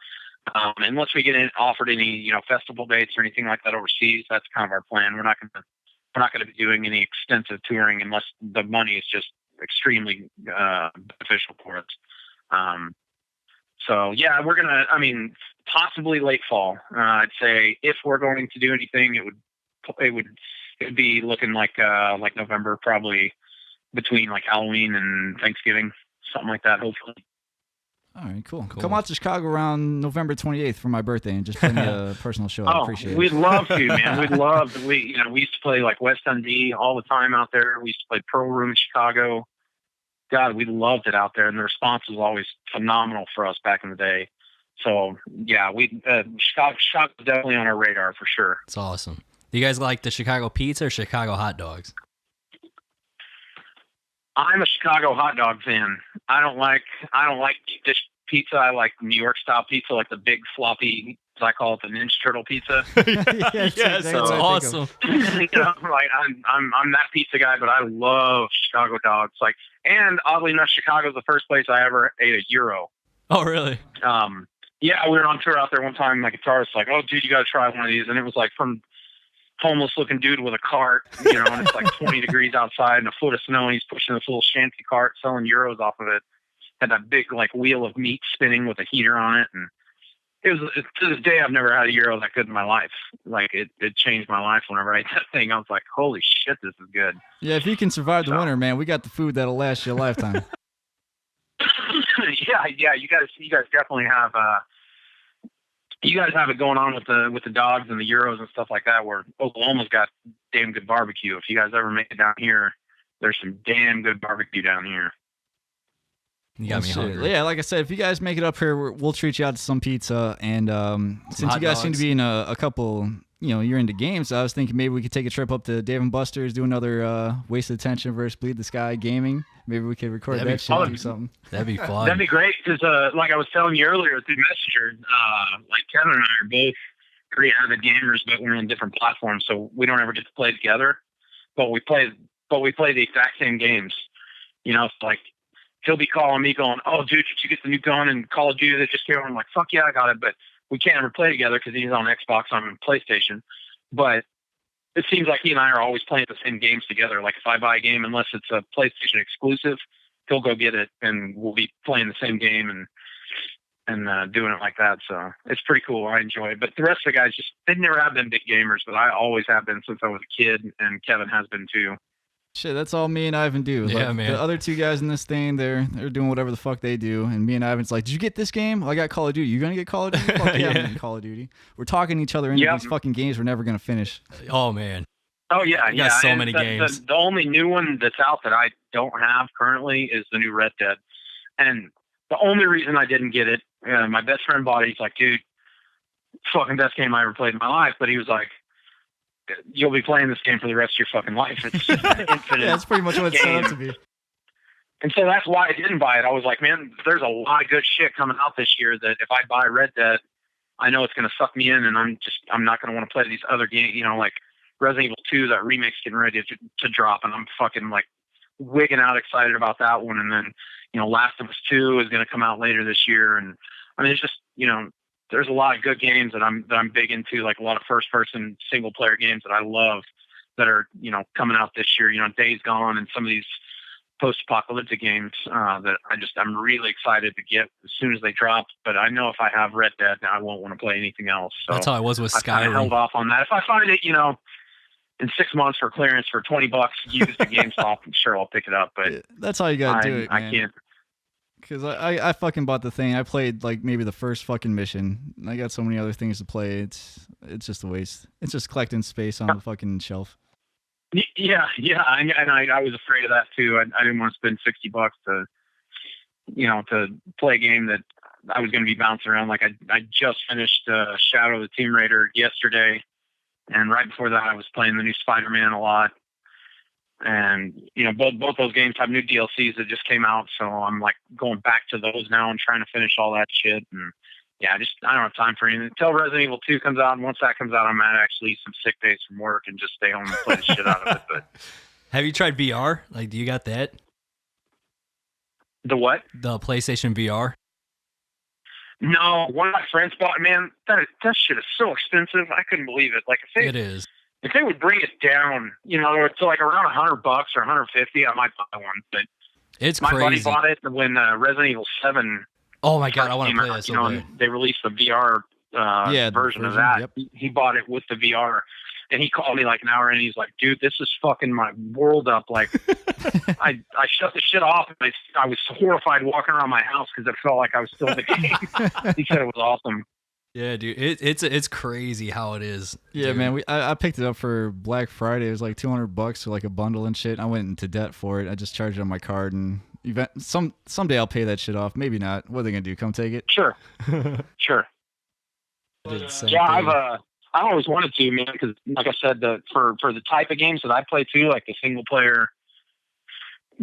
unless we get offered any, festival dates or anything like that overseas, that's kind of our plan. We're not going to be doing any extensive touring unless the money is just extremely beneficial for us. So yeah, we're gonna. Possibly late fall. I'd say if we're going to do anything, it would be looking like November, probably between like Halloween and Thanksgiving, something like that. Hopefully. All right, cool. Come out to Chicago around November 28th for my birthday and just play me a personal show. I appreciate it. We'd love to, man. We'd love to. We used to play like West Dundee all the time out there. We used to play Pearl Room in Chicago. God, we loved it out there, and the response was always phenomenal for us back in the day. So yeah, Chicago's definitely on our radar for sure. It's awesome. Do you guys like the Chicago pizza or Chicago hot dogs? I'm a Chicago hot dog fan. I don't like deep dish pizza. I like New York style pizza, like the big floppy, as I call it, the Ninja Turtle pizza. Yes, that's awesome. Like I'm that pizza guy, but I love Chicago dogs. And oddly enough, Chicago's the first place I ever ate a gyro. Oh, really? Yeah, we were on tour out there one time. My guitarist's like, "Oh, dude, you got to try one of these." And it was like from homeless-looking dude with a cart, and it's like 20 degrees outside and a foot of snow, and he's pushing this little shanty cart selling gyros off of it. Had that big like wheel of meat spinning with a heater on it, and to this day I've never had a gyro that good in my life. Like it changed my life whenever I ate that thing. I was like, "Holy shit, this is good." Yeah, if you can survive the winter, man, we got the food that'll last you a lifetime. Yeah, you guys definitely have. You guys have it going on with the dogs and the gyros and stuff like that, where Oklahoma's got damn good barbecue. If you guys ever make it down here, there's some damn good barbecue down here. You got me hungry. Yeah, like I said, if you guys make it up here, we'll treat you out to some pizza. And since you guys seem to be in a couple, you're into games, I was thinking maybe we could take a trip up to Dave & Buster's, do another Wasted Attention versus Bleed the Sky gaming. Maybe we could record that shit or something. That'd be fun. That'd be great, because like I was telling you earlier through Messenger, like Kevin and I are both pretty avid gamers, but we're on different platforms, so we don't ever get to play together. But we play the exact same games. It's like he'll be calling me going, "Oh, dude, did you get the new gun and Call of Duty that just came out?" I'm like, "Fuck yeah, I got it," but we can't ever play together because he's on Xbox, I'm on PlayStation. But it seems like he and I are always playing the same games together. Like if I buy a game, unless it's a PlayStation exclusive, he'll go get it and we'll be playing the same game. And doing it like that. So it's pretty cool. I enjoy it. But the rest of the guys they never have been big gamers, but I always have been since I was a kid, and Kevin has been too. Shit, that's all me and Ivan do. Yeah, like, man. The other two guys in this thing, they're doing whatever the fuck they do, and me and Ivan's like, "Did you get this game? Oh, I got Call of Duty. You gonna get Call of Duty? Fuck yeah, I'm getting Call of Duty." We're talking each other into these fucking games we're never gonna finish. Oh man. Oh yeah, You got so many games. The only new one that's out that I don't have currently is the new Red Dead, and the only reason I didn't get it, my best friend bought it. He's like, "Dude, fucking best game I ever played in my life," but he was like, "You'll be playing this game for the rest of your fucking life." It's just an infinite. Yeah, that's pretty much what it's set game. up to be. And so that's why I didn't buy it. I was like, man, there's a lot of good shit coming out this year that if I buy Red Dead, I know it's going to suck me in, and I'm not going to want to play these other games, like Resident Evil 2, that remake's getting ready to drop, and I'm fucking like wigging out excited about that one. And then, Last of Us 2 is going to come out later this year. And I mean, it's just, there's a lot of good games that I'm big into, like a lot of first person single player games that I love that are, coming out this year, Days Gone and some of these post-apocalyptic games that I'm really excited to get as soon as they drop. But I know if I have Red Dead, I won't want to play anything else. So that's how I was with I kind of Skyrim. held off on that. If I find it, in 6 months for clearance for $20 used at GameStop, I'm sure I'll pick it up. But That's how you gotta do it, man. I can't. Because I fucking bought the thing. I played like maybe the first fucking mission. I got so many other things to play. It's just a waste. It's just collecting space on the fucking shelf. Yeah, and I was afraid of that too. I didn't want to spend $60 to play a game that I was going to be bouncing around. Like I just finished Shadow of the Tomb Raider yesterday, and right before that I was playing the new Spider-Man a lot. And both those games have new DLCs that just came out, so I'm like going back to those now and trying to finish all that shit. And yeah, I don't have time for anything until Resident Evil 2 comes out. And once that comes out, I might actually use some sick days from work and just stay home and play the shit out of it. But have you tried VR? Like, do you got that? The what? The PlayStation VR? No, one of my friends bought it. Man, that shit is so expensive. I couldn't believe it. Like It is. If they would bring it down, to like around $100 or $150, I might buy one. But it's my crazy. buddy bought it when Resident Evil 7. Oh my god, I want to play out, that so bad. and they released the VR version of that. Yep. He bought it with the VR, and he called me like an hour, and he's like, "Dude, this is fucking my world up." Like, I shut the shit off, and I was horrified walking around my house because it felt like I was still in the game. He said it was awesome. Yeah, dude, it's crazy how it is. Yeah, dude. man. I picked it up for Black Friday. It was like $200 for like a bundle and shit. I went into debt for it. I just charged it on my card, and someday I'll pay that shit off. Maybe not. What are they gonna do? Come take it? Sure. Sure. Did the same Yeah, thing. I always wanted to, man, because like I said, for the type of games that I play too, like the single player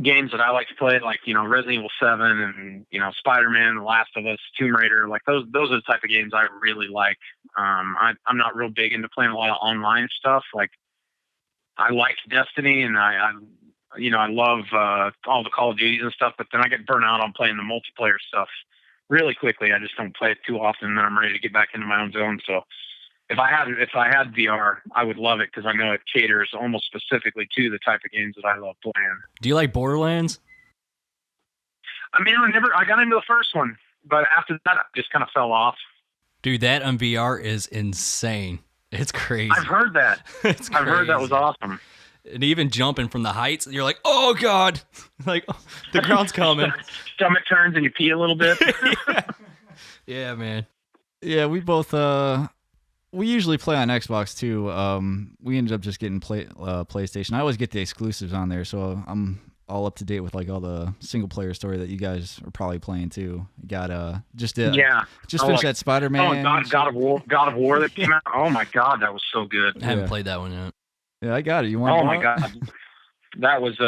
games that I like to play, like Resident Evil 7 and Spider-Man, The Last of Us, Tomb Raider, like those are the type of games I really like. I'm not real big into playing a lot of online stuff. Like I like Destiny, and I love all the Call of Duties and stuff, but then I get burnt out on playing the multiplayer stuff really quickly. I just don't play it too often, and then I'm ready to get back into my own zone. So if I had VR, I would love it because I know it caters almost specifically to the type of games that I love playing. Do you like Borderlands? I mean, I got into the first one, but after that, I just kind of fell off. Dude, that on VR is insane. It's crazy. I've heard that. It's I've heard that was crazy. awesome. And even jumping from the heights, you're like, oh god, like the ground's coming. Stomach turns and you pee a little bit. Yeah, man. Yeah, we both we usually play on Xbox too. We ended up just getting PlayStation. I always get the exclusives on there, so I'm all up to date with like all the single player story that you guys are probably playing too. You got just finished that Spider-Man. Oh God of War that came out. Oh my God, that was so good. I haven't played that one yet. Yeah, I got it. You want? Oh my God, that was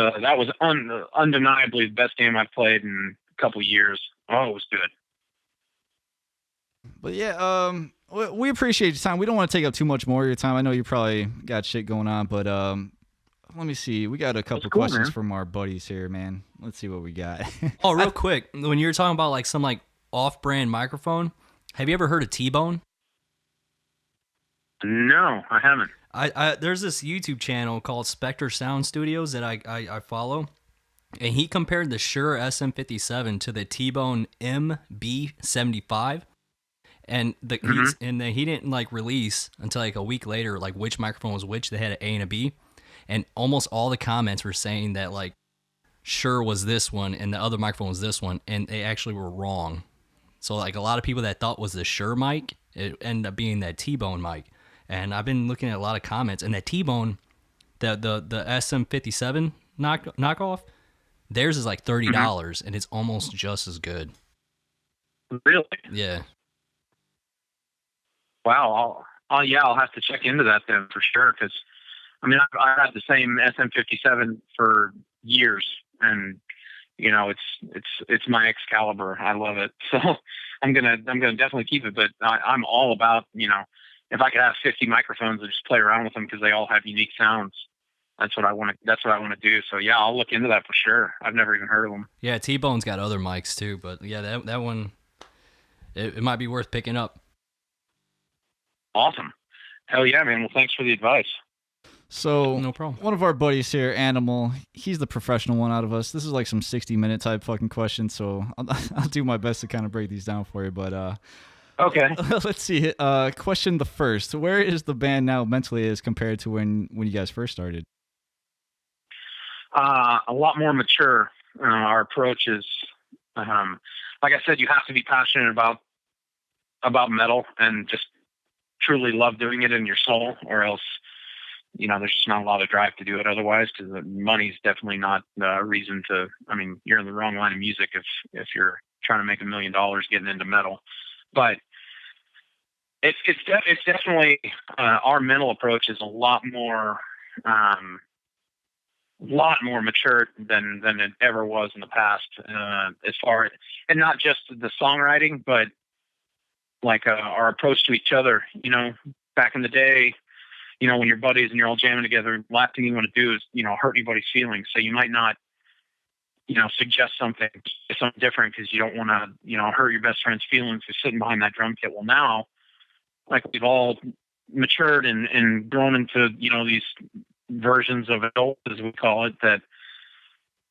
undeniably the best game I've played in a couple of years. Oh, it was good. But yeah, we appreciate your time. We don't want to take up too much more of your time. I know you probably got shit going on, but let me see. We got a couple questions from our buddies here, man. Let's see what we got. Oh, real quick, when you were talking about like some like off-brand microphone, have you ever heard of T-Bone? No, I haven't. There's this YouTube channel called Spectre Sound Studios that I follow, And he compared the Shure SM57 to the T-Bone MB75. And he didn't like release until like a week later, like which microphone was which. They had an A and a B. And almost all the comments were saying that like Shure was this one and the other microphone was this one. And they actually were wrong. So like a lot of people that thought was the Shure mic, it ended up being that T-Bone mic. And I've been looking at a lot of comments, and that T-Bone, the SM57 knockoff, theirs is like $30, and it's almost just as good. Really? Yeah. Wow. I'll have to check into that then for sure. Because I mean, I've had the same SM57 for years, and you know, it's my Excalibur. I love it, so I'm gonna definitely keep it. But I'm all about, you know, if I could have 50 microphones and just play around with them because they all have unique sounds. That's what I want to do. So yeah, I'll look into that for sure. I've never even heard of them. Yeah, T-Bone's got other mics too, but yeah, that one, it might be worth picking up. Awesome. Hell yeah, man. Well, thanks for the advice. So no problem. One of our buddies here, Animal, he's the professional one out of us. This is like some 60-minute type fucking question, so I'll do my best to kind of break these down for you. But okay, let's see. Question the first: where is the band now mentally as compared to when you guys first started? A lot more mature. Our approach is, like I said, you have to be passionate about metal and just truly love doing it in your soul, or else, you know, there's just not a lot of drive to do it otherwise, because the money's definitely not a reason to. I mean, you're in the wrong line of music if you're trying to make $1 million getting into metal. But it's definitely our mental approach is a lot more mature than it ever was in the past, as far, and not just the songwriting, but like our approach to each other. You know, back in the day, you know, when you're buddies and you're all jamming together, the last thing you want to do is, you know, hurt anybody's feelings. So you might not, you know, suggest something different because you don't want to, you know, hurt your best friend's feelings for sitting behind that drum kit. Well, now, like, we've all matured and grown into, you know, these versions of adult, as we call it, that,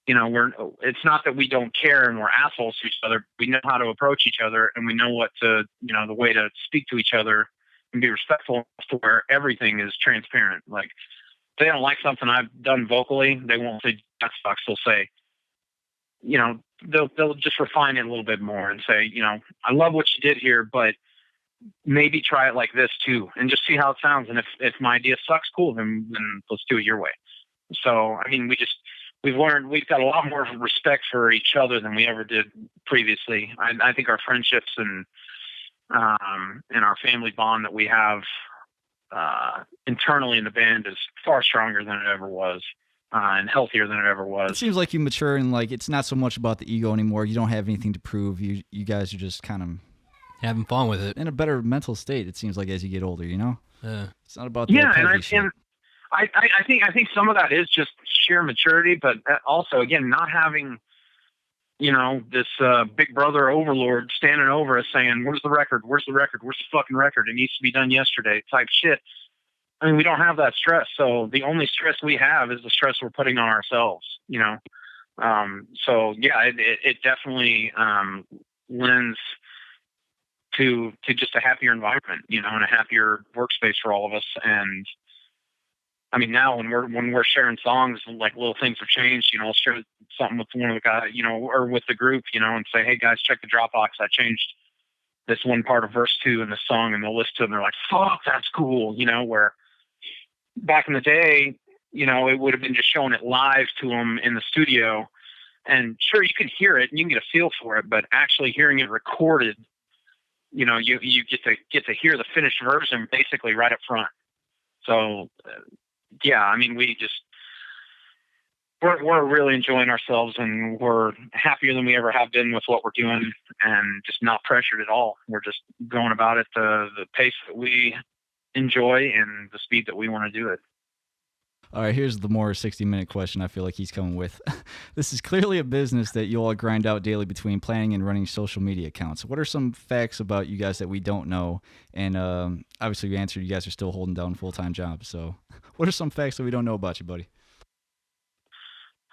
you know, it's not that we don't care and we're assholes to each other. We know how to approach each other, and we know what to, you know, the way to speak to each other and be respectful to where everything is transparent. Like, if they don't like something I've done vocally, they won't say that sucks. They'll say, you know, they'll just refine it a little bit more and say, you know, I love what you did here, but maybe try it like this too, and just see how it sounds. And if my idea sucks, cool, then let's do it your way. So, I mean, we've learned, we've got a lot more respect for each other than we ever did previously. I think our friendships and our family bond that we have internally in the band is far stronger than it ever was, and healthier than it ever was. It seems like you mature, and like it's not so much about the ego anymore. You don't have anything to prove. You guys are just kind of having fun with it, in a better mental state. It seems like as you get older, you know. Yeah, it's not about that shit. I think some of that is just sheer maturity, but also, again, not having, you know, this big brother overlord standing over us saying, "Where's the record? Where's the record? Where's the fucking record? It needs to be done yesterday," type shit. I mean, we don't have that stress. So the only stress we have is the stress we're putting on ourselves, you know? So yeah, it definitely lends to just a happier environment, you know, and a happier workspace for all of us. And I mean, now when we're sharing songs, like, little things have changed, you know, I'll share something with one of the guys, you know, or with the group, you know, and say, "Hey guys, check the Dropbox. I changed this one part of verse 2 in the song," and they'll listen to it and they're like, "Fuck, that's cool." You know, where back in the day, you know, it would have been just showing it live to them in the studio, and sure, you can hear it and you can get a feel for it, but actually hearing it recorded, you know, you get to hear the finished version basically right up front. So yeah, I mean, we're really enjoying ourselves, and we're happier than we ever have been with what we're doing, and just not pressured at all. We're just going about it the pace that we enjoy and the speed that we want to do it. All right, here's the more 60-minute question I feel like he's coming with. This is clearly a business that you all grind out daily between planning and running social media accounts. What are some facts about you guys that we don't know? And obviously you answered you guys are still holding down full-time jobs. So what are some facts that we don't know about you, buddy?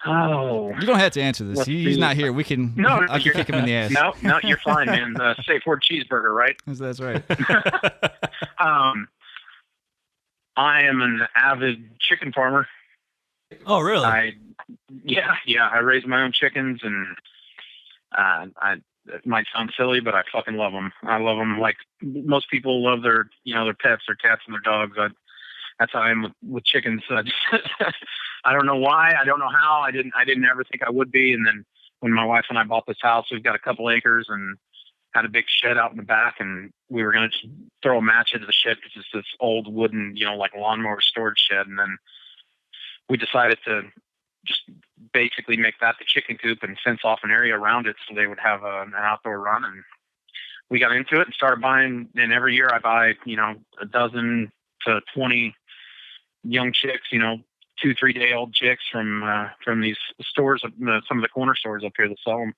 Oh, You don't have to answer this. Let's He's see. not here. We can. No, I can kick him in the ass. No, you're fine, man. Safe word cheeseburger, right? That's right. I am an avid chicken farmer. Oh, really? I raise my own chickens, and it might sound silly, but I fucking love them. I love them like most people love their pets, their cats, and their dogs. That's how I am with chickens. I don't know why. I don't know how. I didn't ever think I would be. And then when my wife and I bought this house, we've got a couple acres and had a big shed out in the back, and we were going to throw a match into the shed because it's this old wooden, like lawnmower storage shed. And then we decided to just basically make that the chicken coop and fence off an area around it so they would have an outdoor run. And we got into it and started buying. And every year I buy, a dozen to 20 young chicks, 2-3 day old chicks from these stores, some of the corner stores up here that sell them.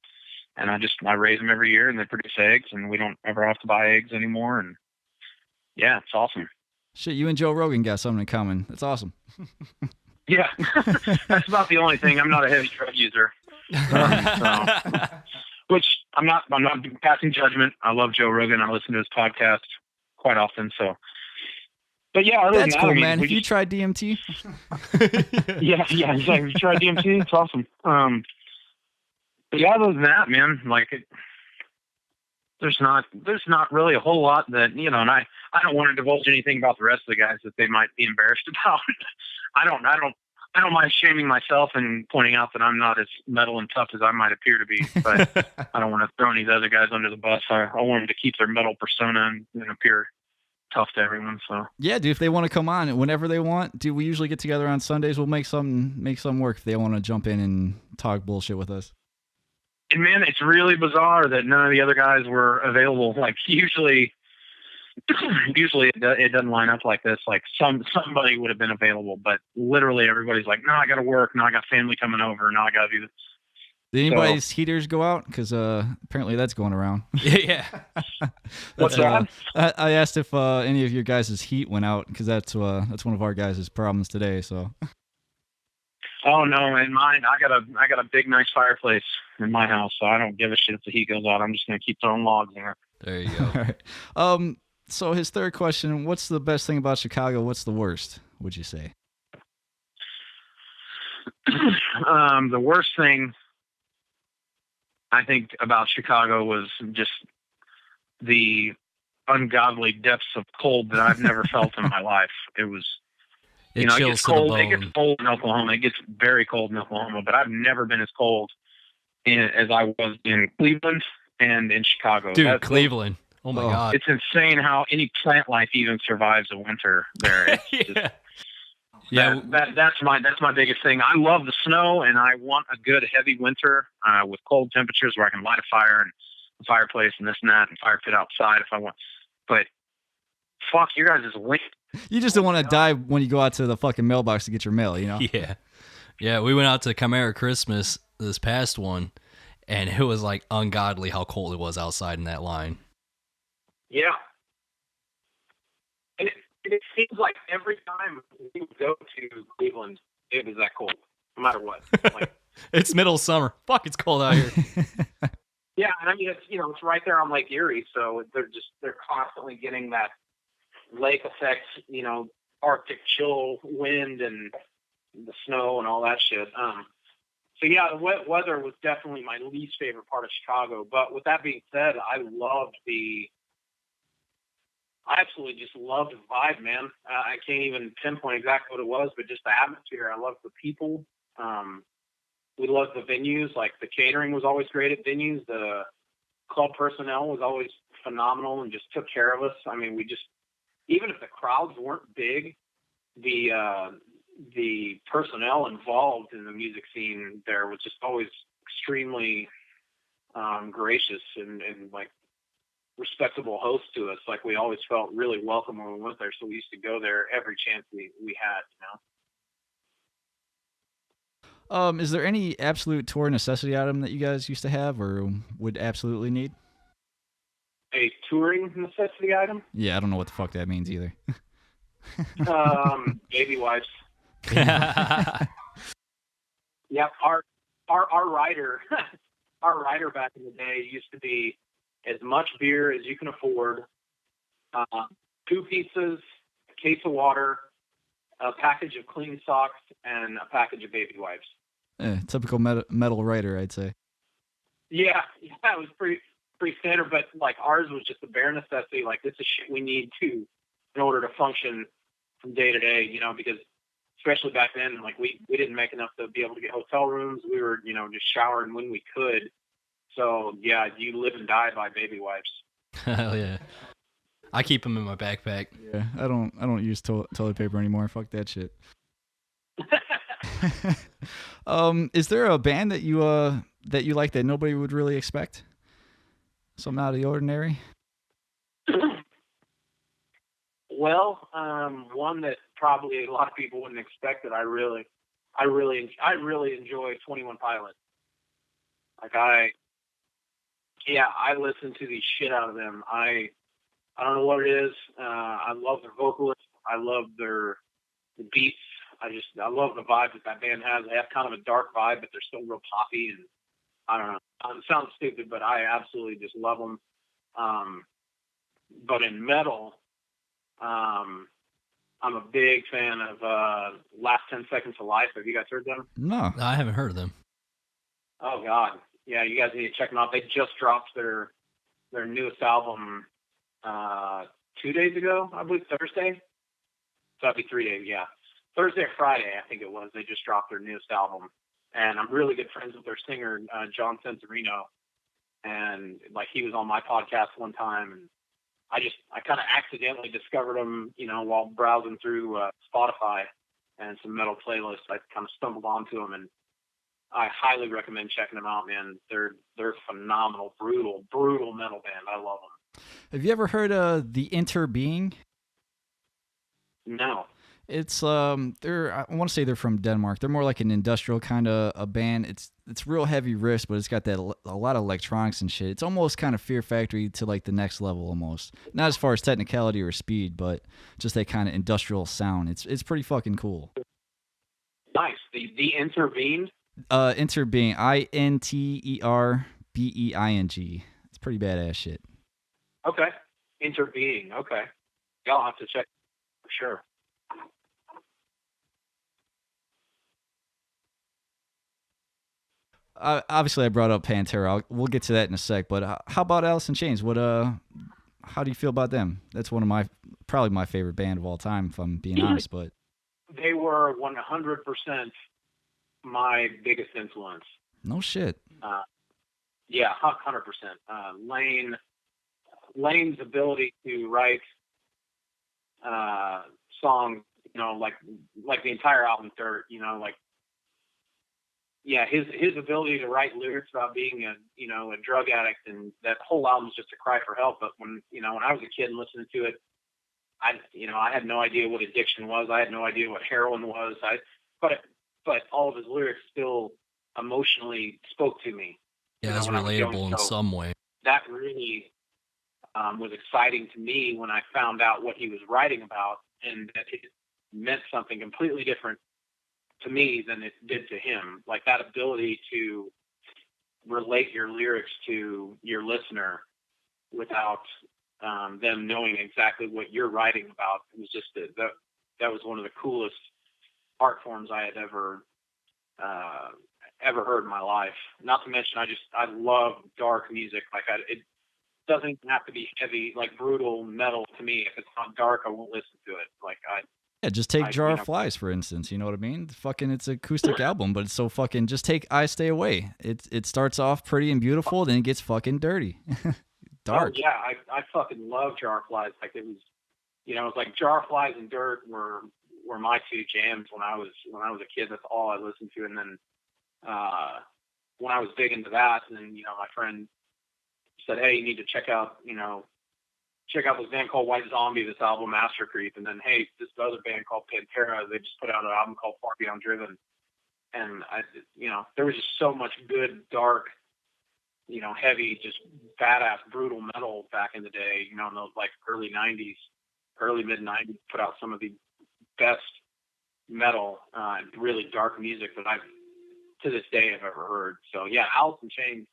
And I raise them every year, and they produce eggs, and we don't ever have to buy eggs anymore. And yeah, it's awesome. Shit, you and Joe Rogan got something in common. That's awesome. Yeah, that's about the only thing. I'm not a heavy drug user, which I'm not passing judgment. I love Joe Rogan. I listen to his podcast quite often. So, but yeah, other That's than that, cool, I mean, man. Have you tried DMT? Yeah, exactly. Have you tried DMT? It's awesome. But yeah, other than that, man, there's not really a whole lot that, and I don't want to divulge anything about the rest of the guys that they might be embarrassed about. I don't mind shaming myself and pointing out that I'm not as metal and tough as I might appear to be, but I don't want to throw any of the other guys under the bus. I want them to keep their metal persona and appear tough to everyone. So yeah, dude, if they want to come on whenever they want, dude, we usually get together on Sundays. We'll make some work if they want to jump in and talk bullshit with us. And man, it's really bizarre that none of the other guys were available. Like usually it doesn't line up like this. Like somebody would have been available, but literally everybody's like, no, I got to work. No, I got family coming over. No, I got to do this. Did anybody's heaters go out? Because apparently that's going around. Yeah. What's that? I asked if any of your guys' heat went out, because that's one of our guys' problems today. So. Oh no, in mine, I got a big nice fireplace in my house, so I don't give a shit if the heat goes out. I'm just gonna keep throwing logs in it. There you go. All right. So his third question: what's the best thing about Chicago? What's the worst? Would you say? The worst thing I think about Chicago was just the ungodly depths of cold that I've never felt in my life. It was. It It chills gets to the cold. bone. It gets cold in Oklahoma. It gets very cold in Oklahoma, but I've never been as cold as I was in Cleveland and in Chicago. Dude, Cleveland. Oh my God. It's insane how any plant life even survives a winter there. It's Yeah. that's my biggest thing. I love the snow, and I want a good heavy winter with cold temperatures where I can light a fire and a fireplace and this and that and fire pit outside if I want. But fuck, you guys is winter. You just don't want to die when you go out to the fucking mailbox to get your mail, you know? Yeah. Yeah, we went out to PanterA Christmas this past one, and it was like ungodly how cold it was outside in that line. Yeah. And it seems like every time we would go to Cleveland, it was that cold, no matter what. Like, It's middle of summer. Fuck, it's cold out here. yeah, and I mean, it's right there on Lake Erie, so they're constantly getting that lake effect, Arctic chill wind and the snow and all that shit. So yeah, the wet weather was definitely my least favorite part of Chicago. But with that being said, I absolutely just loved the vibe, man. I can't even pinpoint exactly what it was, but just the atmosphere. I loved the people. We loved the venues. Like the catering was always great at venues. The club personnel was always phenomenal and just took care of us. I mean, even if the crowds weren't big, the personnel involved in the music scene there was just always extremely gracious and like respectable hosts to us. Like we always felt really welcome when we went there, so we used to go there every chance we had. Is there any absolute tour necessity item that you guys used to have or would absolutely need? A touring necessity item? Yeah, I don't know what the fuck that means either. Baby wipes. Yeah, our rider, our rider back in the day used to be as much beer as you can afford, 2 pizzas, a case of water, a package of clean socks, and a package of baby wipes. Typical metal writer, I'd say. Yeah, it was pretty standard, but like ours was just a bare necessity. Like, this is shit we need in order to function from day to day, because especially back then, like we didn't make enough to be able to get hotel rooms. We were, just showering when we could. So yeah, you live and die by baby wipes. Hell yeah. I keep them in my backpack. Yeah, I don't use toilet paper anymore. Fuck that shit. Is there a band that you like that nobody would really expect? Something out of the ordinary? Well, one that probably a lot of people wouldn't expect that I really enjoy 21 Pilots. Like I listen to the shit out of them. I don't know what it is. I love their vocalist. I love the beats. I love the vibe that band has. They have kind of a dark vibe, but they're still real poppy. And I don't know. It sounds stupid, but I absolutely just love them. But in metal, I'm a big fan of Last 10 Seconds of Life. Have you guys heard them? No, I haven't heard of them. Oh God, yeah, you guys need to check them out. They just dropped their newest album 2 days ago, I believe, Thursday. So that'd be 3 days, yeah. Thursday or Friday, I think it was. They just dropped their newest album, and I'm really good friends with their singer, John Centurino, and like he was on my podcast one time, and I kind of accidentally discovered him, while browsing through Spotify and some metal playlists. I kind of stumbled onto them, and I highly recommend checking them out, man. They're phenomenal, brutal metal band. I love them. Have you ever heard of the Interbeing? No. It's I want to say they're from Denmark. They're more like an industrial kind of a band. It's real heavy riffs, but it's got a lot of electronics and shit. It's almost kind of Fear Factory to like the next level almost. Not as far as technicality or speed, but just that kind of industrial sound. It's pretty fucking cool. Nice. The Intervened? Interbeing, Interbeing. It's pretty badass shit. Okay. Interbeing. Okay. Yeah, I'll have to check for sure. Obviously, I brought up PanterA. We'll get to that in a sec. But how about Alice in Chains? How do you feel about them? That's probably my favorite band of all time, if I'm being honest. But they were 100% my biggest influence. No shit. Yeah, 100%. Lane's ability to write songs, like the entire album Dirt, his ability to write lyrics about being a drug addict, and that whole album's just a cry for help. But when I was a kid and listening to it, I had no idea what addiction was. I had no idea what heroin was. But all of his lyrics still emotionally spoke to me. Yeah, it's relatable in some way. That really was exciting to me when I found out what he was writing about, and that it meant something completely different to me than it did to him. Like that ability to relate your lyrics to your listener without them knowing exactly what you're writing about. It was just that was one of the coolest art forms I had ever heard in my life. Not to mention, I love dark music. Like it doesn't have to be heavy, like brutal metal to me. If it's not dark, I won't listen to it. Just take Jar of Flies, for instance. You know what I mean? It's an acoustic album, but it's so fucking... Just take I Stay Away. It starts off pretty and beautiful, then it gets fucking dirty. Dark. Oh, yeah, I fucking love Jar of Flies. Like it was, it's like Jar of Flies and Dirt were my two jams when I was a kid. That's all I listened to. And then when I was big into that, and then my friend said, "Hey, you need to check out this band called White Zombie, this album Master Creep," and then, hey, this other band called PanterA, they just put out an album called Far Beyond Driven. And there was just so much good, dark, heavy, just badass, brutal metal back in the day, in those like early mid 90s, put out some of the best metal, really dark music that I've to this day I've ever heard. So yeah, Alice in Chains.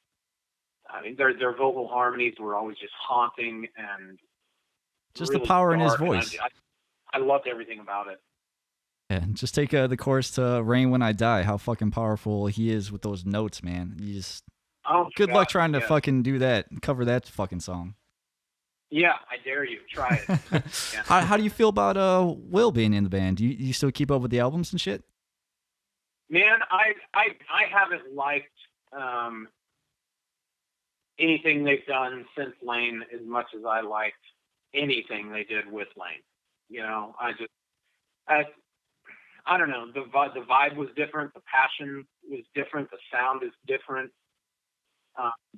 I mean, their vocal harmonies were always just haunting and just really the power in his dark, and voice. I loved everything about it. Yeah, just take the chorus to "Rain When I Die." How fucking powerful he is with those notes, man. You just good luck trying to fucking do that, cover that fucking song. Yeah, I dare you. Try it. Yeah. How do you feel about Will being in the band? Do you still keep up with the albums and shit? Man, I haven't liked anything they've done since Lane as much as I liked anything they did with Lane. You know, I don't know. The vibe was different. The passion was different. The sound is different.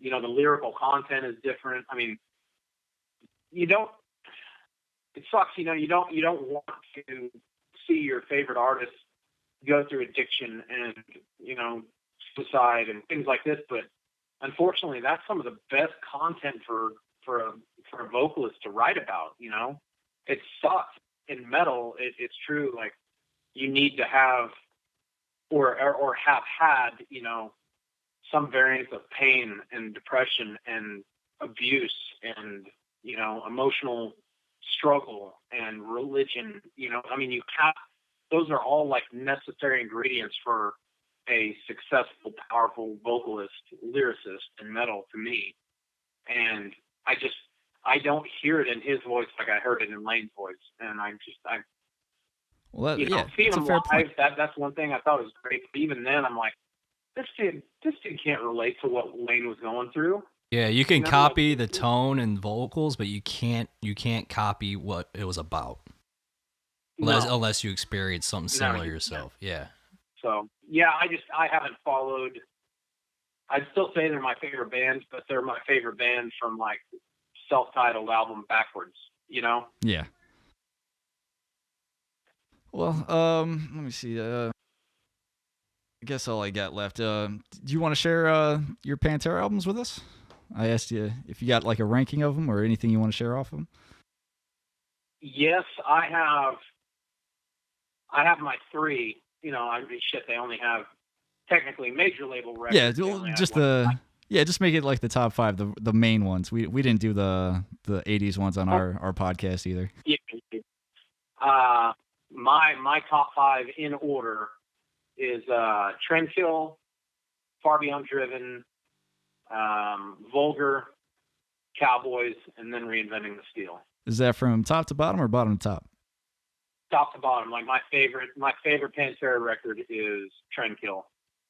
You know, the lyrical content is different. I mean, it sucks. You know, you don't want to see your favorite artist go through addiction and, you know, suicide and things like this. But unfortunately, that's some of the best content for a vocalist to write about. You know, it sucks. In metal, it's true. Like, you need to have or have had, you know, some variant of pain and depression and abuse and, you know, emotional struggle and religion. You know, I mean, those are all like necessary ingredients for a successful, powerful vocalist, lyricist in metal to me. And I don't hear it in his voice like I heard it in Lane's voice. And seeing him live, that's one thing I thought was great. But even then, I'm like, this dude can't relate to what Lane was going through. Yeah, you can copy the tone and vocals, but you can't copy what it was about. Unless you experience something similar yourself. Yeah. So yeah, I haven't followed. I'd still say they're my favorite band, but they're my favorite band from like self-titled album backwards, you know? Yeah. Well, let me see. I guess all I got left. Do you want to share your PanterA albums with us? I asked you if you got like a ranking of them or anything you want to share off of them. Yes, I have my three. You know, I mean, shit, they only have technically major label records. Yeah, just make it like the top 5, the main ones. We didn't do the 80s ones on our podcast either. Yeah. My top 5 in order is Trendkill, Far Beyond Driven, Vulgar, Cowboys, and then Reinventing the Steel. Is that from top to bottom or bottom to top? Top to bottom. Like my favorite PanterA record is Trendkill.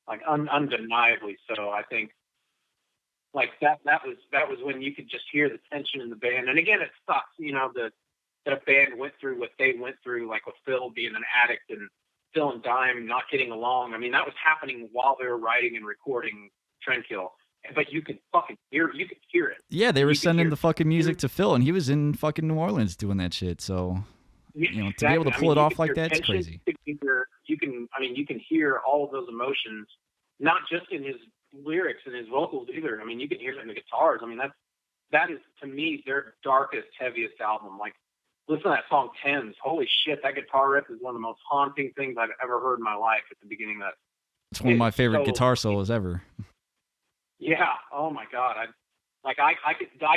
Like undeniably so. I think like that was when you could just hear the tension in the band. And again, it sucks, you know, that a band went through what they went through, like with Phil being an addict and Phil and Dime not getting along. I mean, that was happening while they were writing and recording Trendkill. But you could fucking hear it. Yeah, they were sending the fucking music to Phil, and he was in fucking New Orleans doing that shit. So, you know, to be able to pull it off like that, it's crazy. You can hear all of those emotions, not just in his lyrics and his vocals either. I mean, you can hear it in the guitars. I mean, that is to me their darkest, heaviest album. Like, listen to that song Tens. Holy shit, that guitar riff is one of the most haunting things I've ever heard in my life at the beginning of that. It's one of my favorite guitar solos ever. Yeah. Oh my God. I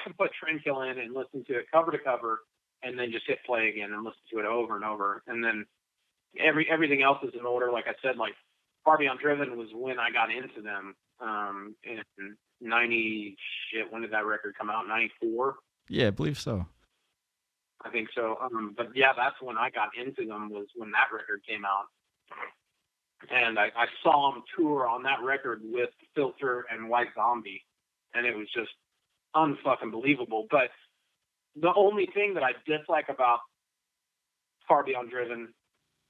could put Trendkill in and listen to it cover to cover, and then just hit play again and listen to it over and over. And then everything else is in order. Like I said, like Far Beyond Driven was when I got into them. In 90 shit. When did that record come out? 94. Yeah, I believe so. I think so. But yeah, that's when I got into them, was when that record came out. And I saw him tour on that record with Filter and White Zombie, and it was just unfucking believable. But the only thing that I dislike about Far Beyond Driven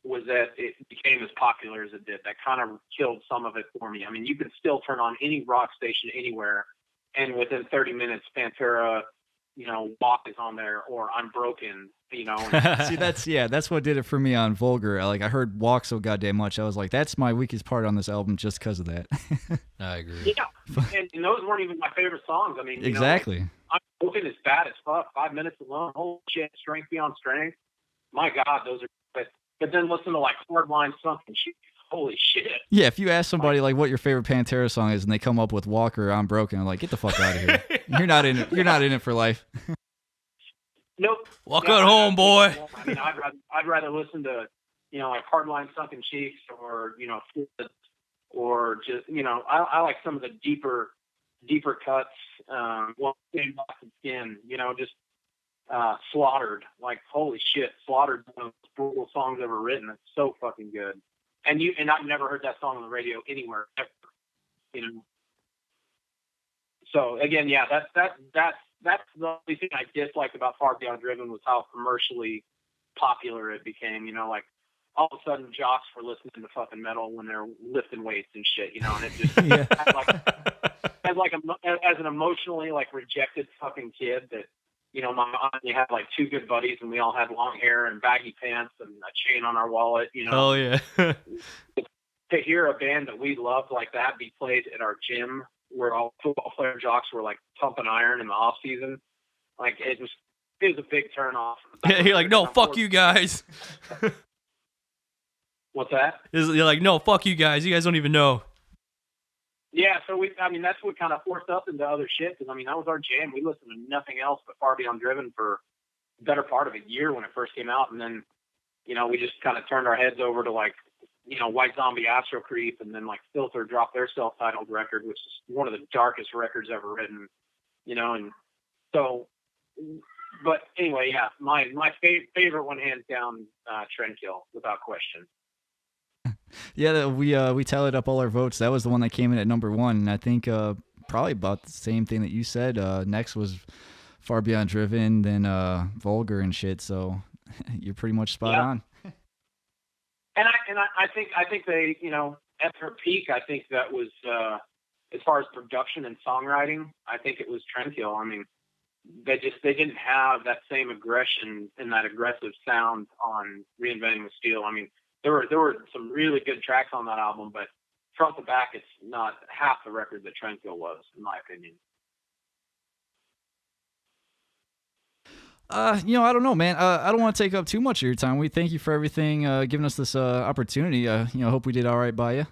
was that it became as popular as it did. That kind of killed some of it for me. I mean, you could still turn on any rock station anywhere, and within 30 minutes, PanterA, you know, Walk is on there, or I'm Broken, you know. See, that's what did it for me on Vulgar. Like, I heard Walk so goddamn much, I was like, that's my weakest part on this album just because of that. I agree. Yeah, and those weren't even my favorite songs. I mean, exactly. You know, I'm Broken is bad as fuck. 5 Minutes Alone, holy shit, Strength Beyond Strength. My God, those are. But then listen to like Hardline, Something. holy shit. Yeah, if you ask somebody like what your favorite PanterA song is, and they come up with Walker, I'm Broken, I'm like, get the fuck out of here. You're not in it. You're not in it for life. Nope. Walk on home, boy. I mean, I'd rather listen to, like Hardline Sunken Cheeks or, or just, I like some of the deeper cuts. Skin, just Slaughtered. Like, holy shit, Slaughtered, one of the most brutal songs ever written. It's so fucking good. And I've never heard that song on the radio anywhere ever. So again, yeah, that's the only thing I disliked about Far Beyond Driven was how commercially popular it became. Like all of a sudden jocks were listening to fucking metal when they're lifting weights and shit. And it just as an emotionally like rejected fucking kid that my aunt had like two good buddies and we all had long hair and baggy pants and a chain on our wallet. Oh yeah. To hear a band that we loved like that be played at our gym where all football player jocks were like pumping iron in the off season, like it was a big turn off. Yeah, you're like, no, fuck you guys. What's that? You're like, no, fuck you guys. You guys don't even know. Yeah, so that's what kind of forced us into other shit. Because that was our jam. We listened to nothing else but Far Beyond Driven for the better part of a year when it first came out, and then we just kind of turned our heads over to like White Zombie, Astro Creep, and then like Filter dropped their self-titled record, which is one of the darkest records ever written. And so, but anyway, yeah, my favorite one, hands down, Trendkill, without question. Yeah, we tallied up all our votes. That was the one that came in at number 1, and I think probably about the same thing that you said. Next was Far Beyond Driven, then Vulgar and shit. So you're pretty much spot on. And I think they, at their peak, I think that was as far as production and songwriting, I think it was Trendkill. I mean, they didn't have that same aggression and that aggressive sound on Reinventing the Steel. I mean, there were some really good tracks on that album, but front to back, it's not half the record that Trendkill was, in my opinion. I don't know, man. I don't want to take up too much of your time. We thank you for everything, giving us this opportunity. Hope we did all right by you.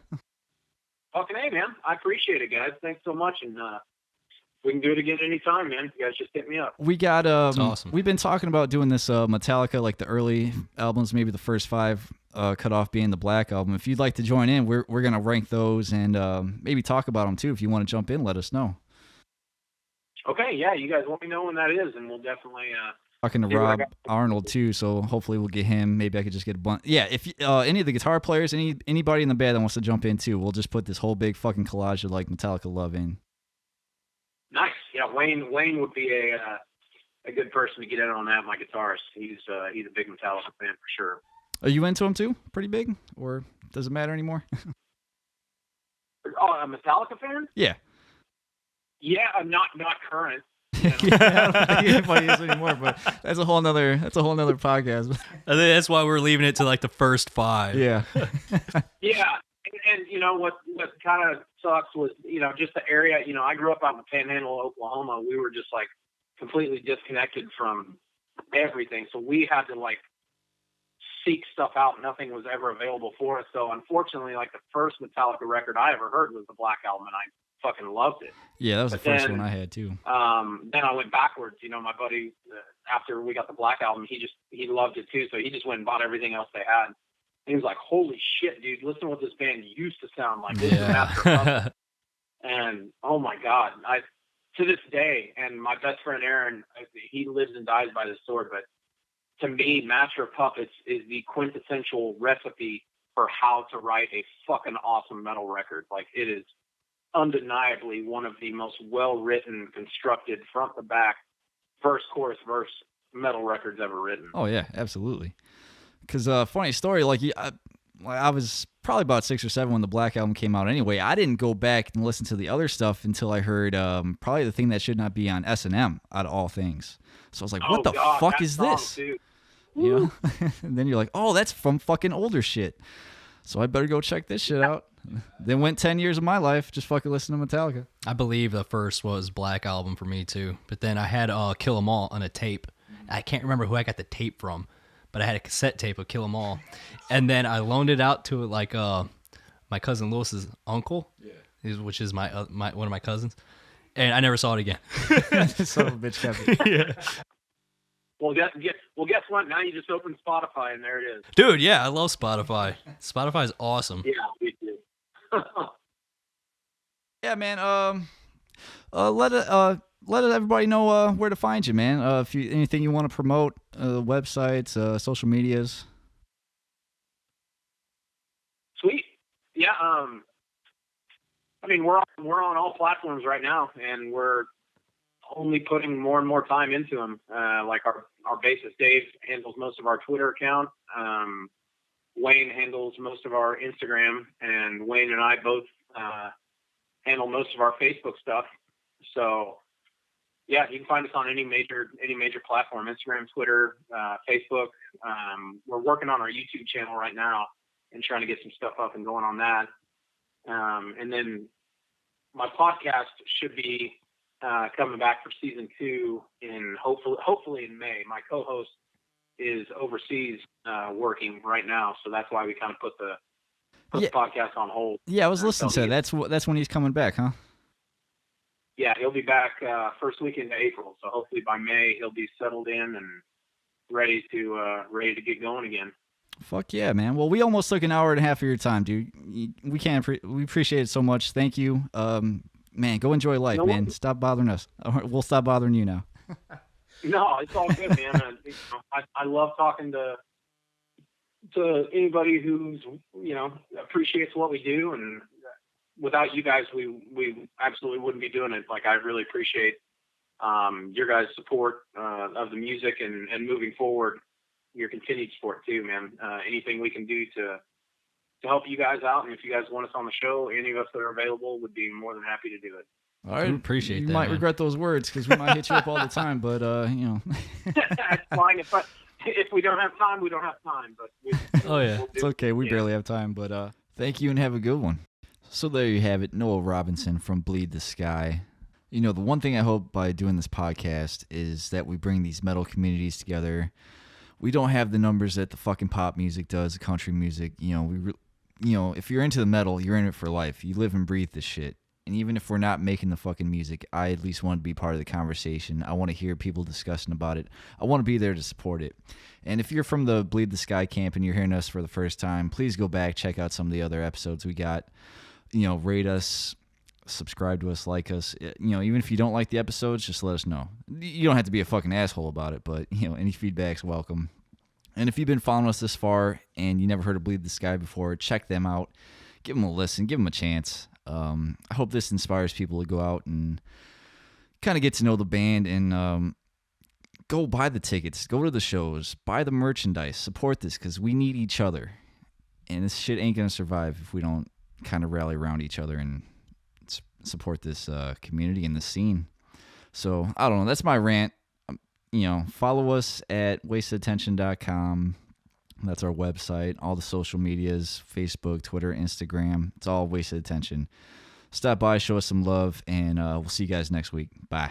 Fucking hey, man. I appreciate it, guys. Thanks so much, and we can do it again anytime, man. You guys just hit me up. We got awesome. We've been talking about doing this Metallica, like the early albums, maybe the first 5 cut off being the Black Album. If you'd like to join in, we're gonna rank those and maybe talk about them too. If you want to jump in, let us know. Okay, yeah, you guys let me know when that is, and we'll definitely talking to Rob Arnold too, so hopefully we'll get him. Maybe I could just get a bunch. Yeah, if any of the guitar players, anybody in the band that wants to jump in too, we'll just put this whole big fucking collage of like Metallica love in. Nice. Yeah, Wayne would be a good person to get in on that. My guitarist, he's a big Metallica fan for sure. Are you into him too? Pretty big, or does it matter anymore? Oh, a Metallica fan? Yeah. Yeah, not current. Yeah, I don't think anybody is anymore, but that's a whole nother podcast. I think that's why we're leaving it to like the first 5. Yeah. Yeah. And what kind of sucks was, just the area, I grew up out in the Panhandle, Oklahoma. We were just like completely disconnected from everything. So we had to like seek stuff out. Nothing was ever available for us. So unfortunately, like the first Metallica record I ever heard was the Black Album, and I fucking loved it. Yeah, that was the first one I had too. Then I went backwards. My buddy, after we got the Black Album, he loved it too. So he just went and bought everything else they had. He was like, "Holy shit, dude! Listen to what this band used to sound like." This is Master and oh my god, to this day, and my best friend Aaron, he lives and dies by this sword. But to me, Master of Puppets is the quintessential recipe for how to write a fucking awesome metal record. Like, it is undeniably one of the most well-written, constructed, front to back, verse, chorus, verse metal records ever written. Oh yeah, absolutely. Because funny story, like I was probably about 6 or 7 when the Black Album came out. Anyway, I didn't go back and listen to the other stuff until I heard probably the thing that should not be on S&M out of all things. So I was like, "What the fuck is this?" Too. And then you're like, "Oh, that's from fucking older shit." So I better go check this shit out. Then went 10 years of my life just fucking listening to Metallica. I believe the first was Black Album for me too, but then I had Kill 'Em All on a tape. I can't remember who I got the tape from, but I had a cassette tape of Kill 'Em All, and then I loaned it out to like my cousin Lewis's uncle, which is my one of my cousins, and I never saw it again. Son of a bitch, Kevin. Yeah. Well, guess what? Now you just open Spotify, and there it is. Dude, yeah, I love Spotify. Spotify is awesome. Yeah, me too. Yeah, man. Let everybody know where to find you, man. If you anything you want to promote, websites, social medias. Sweet. Yeah. I mean, we're on all platforms right now, and we're only putting more and more time into them. Like our bassist Dave handles most of our Twitter account. Wayne handles most of our Instagram, and Wayne and I both handle most of our Facebook stuff. So yeah, you can find us on any major platform: Instagram, Twitter, Facebook. We're working on our YouTube channel right now and trying to get some stuff up and going on that. And then my podcast should be coming back for season 2 in hopefully in May. My co-host is overseas working right now, so that's why we kind of put the podcast on hold. Yeah, I was listening to that. That's when he's coming back, huh? Yeah, he'll be back first week into April, so hopefully by May he'll be settled in and ready to get going again. Fuck yeah, man. Well, we almost took an hour and a half of your time, dude. We appreciate it so much. Thank you. Man, go enjoy life, man. Stop bothering us. We'll stop bothering you now. No, it's all good, man. I love talking to anybody who's, appreciates what we do, and without you guys, we absolutely wouldn't be doing it. Like, I really appreciate your guys' support of the music and moving forward, your continued support too, man. Anything we can do to help you guys out, and if you guys want us on the show, any of us that are available would be more than happy to do it. All right, appreciate that. You might regret those words because we might hit you up all the time, but That's fine. If we don't have time, we don't have time. But it's okay. We barely have time, but thank you and have a good one. So there you have it, Noah Robinson from Bleed the Sky. The one thing I hope by doing this podcast is that we bring these metal communities together. We don't have the numbers that the fucking pop music does, the country music. If you're into the metal, you're in it for life. You live and breathe this shit. And even if we're not making the fucking music, I at least want to be part of the conversation. I want to hear people discussing about it. I want to be there to support it. And if you're from the Bleed the Sky camp and you're hearing us for the first time, please go back, check out some of the other episodes we got. Rate us, subscribe to us, like us. Even if you don't like the episodes, just let us know. You don't have to be a fucking asshole about it, but any feedback's welcome. And if you've been following us this far and you never heard of Bleed the Sky before, check them out. Give them a listen. Give them a chance. I hope this inspires people to go out and kind of get to know the band and go buy the tickets, go to the shows, buy the merchandise, support this because we need each other. And this shit ain't going to survive if we don't kind of rally around each other and support this community and the scene. So, I don't know. That's my rant. Follow us at wastedattention.com. That's our website. All the social medias, Facebook, Twitter, Instagram. It's all Wasted Attention. Stop by, show us some love, and we'll see you guys next week. Bye.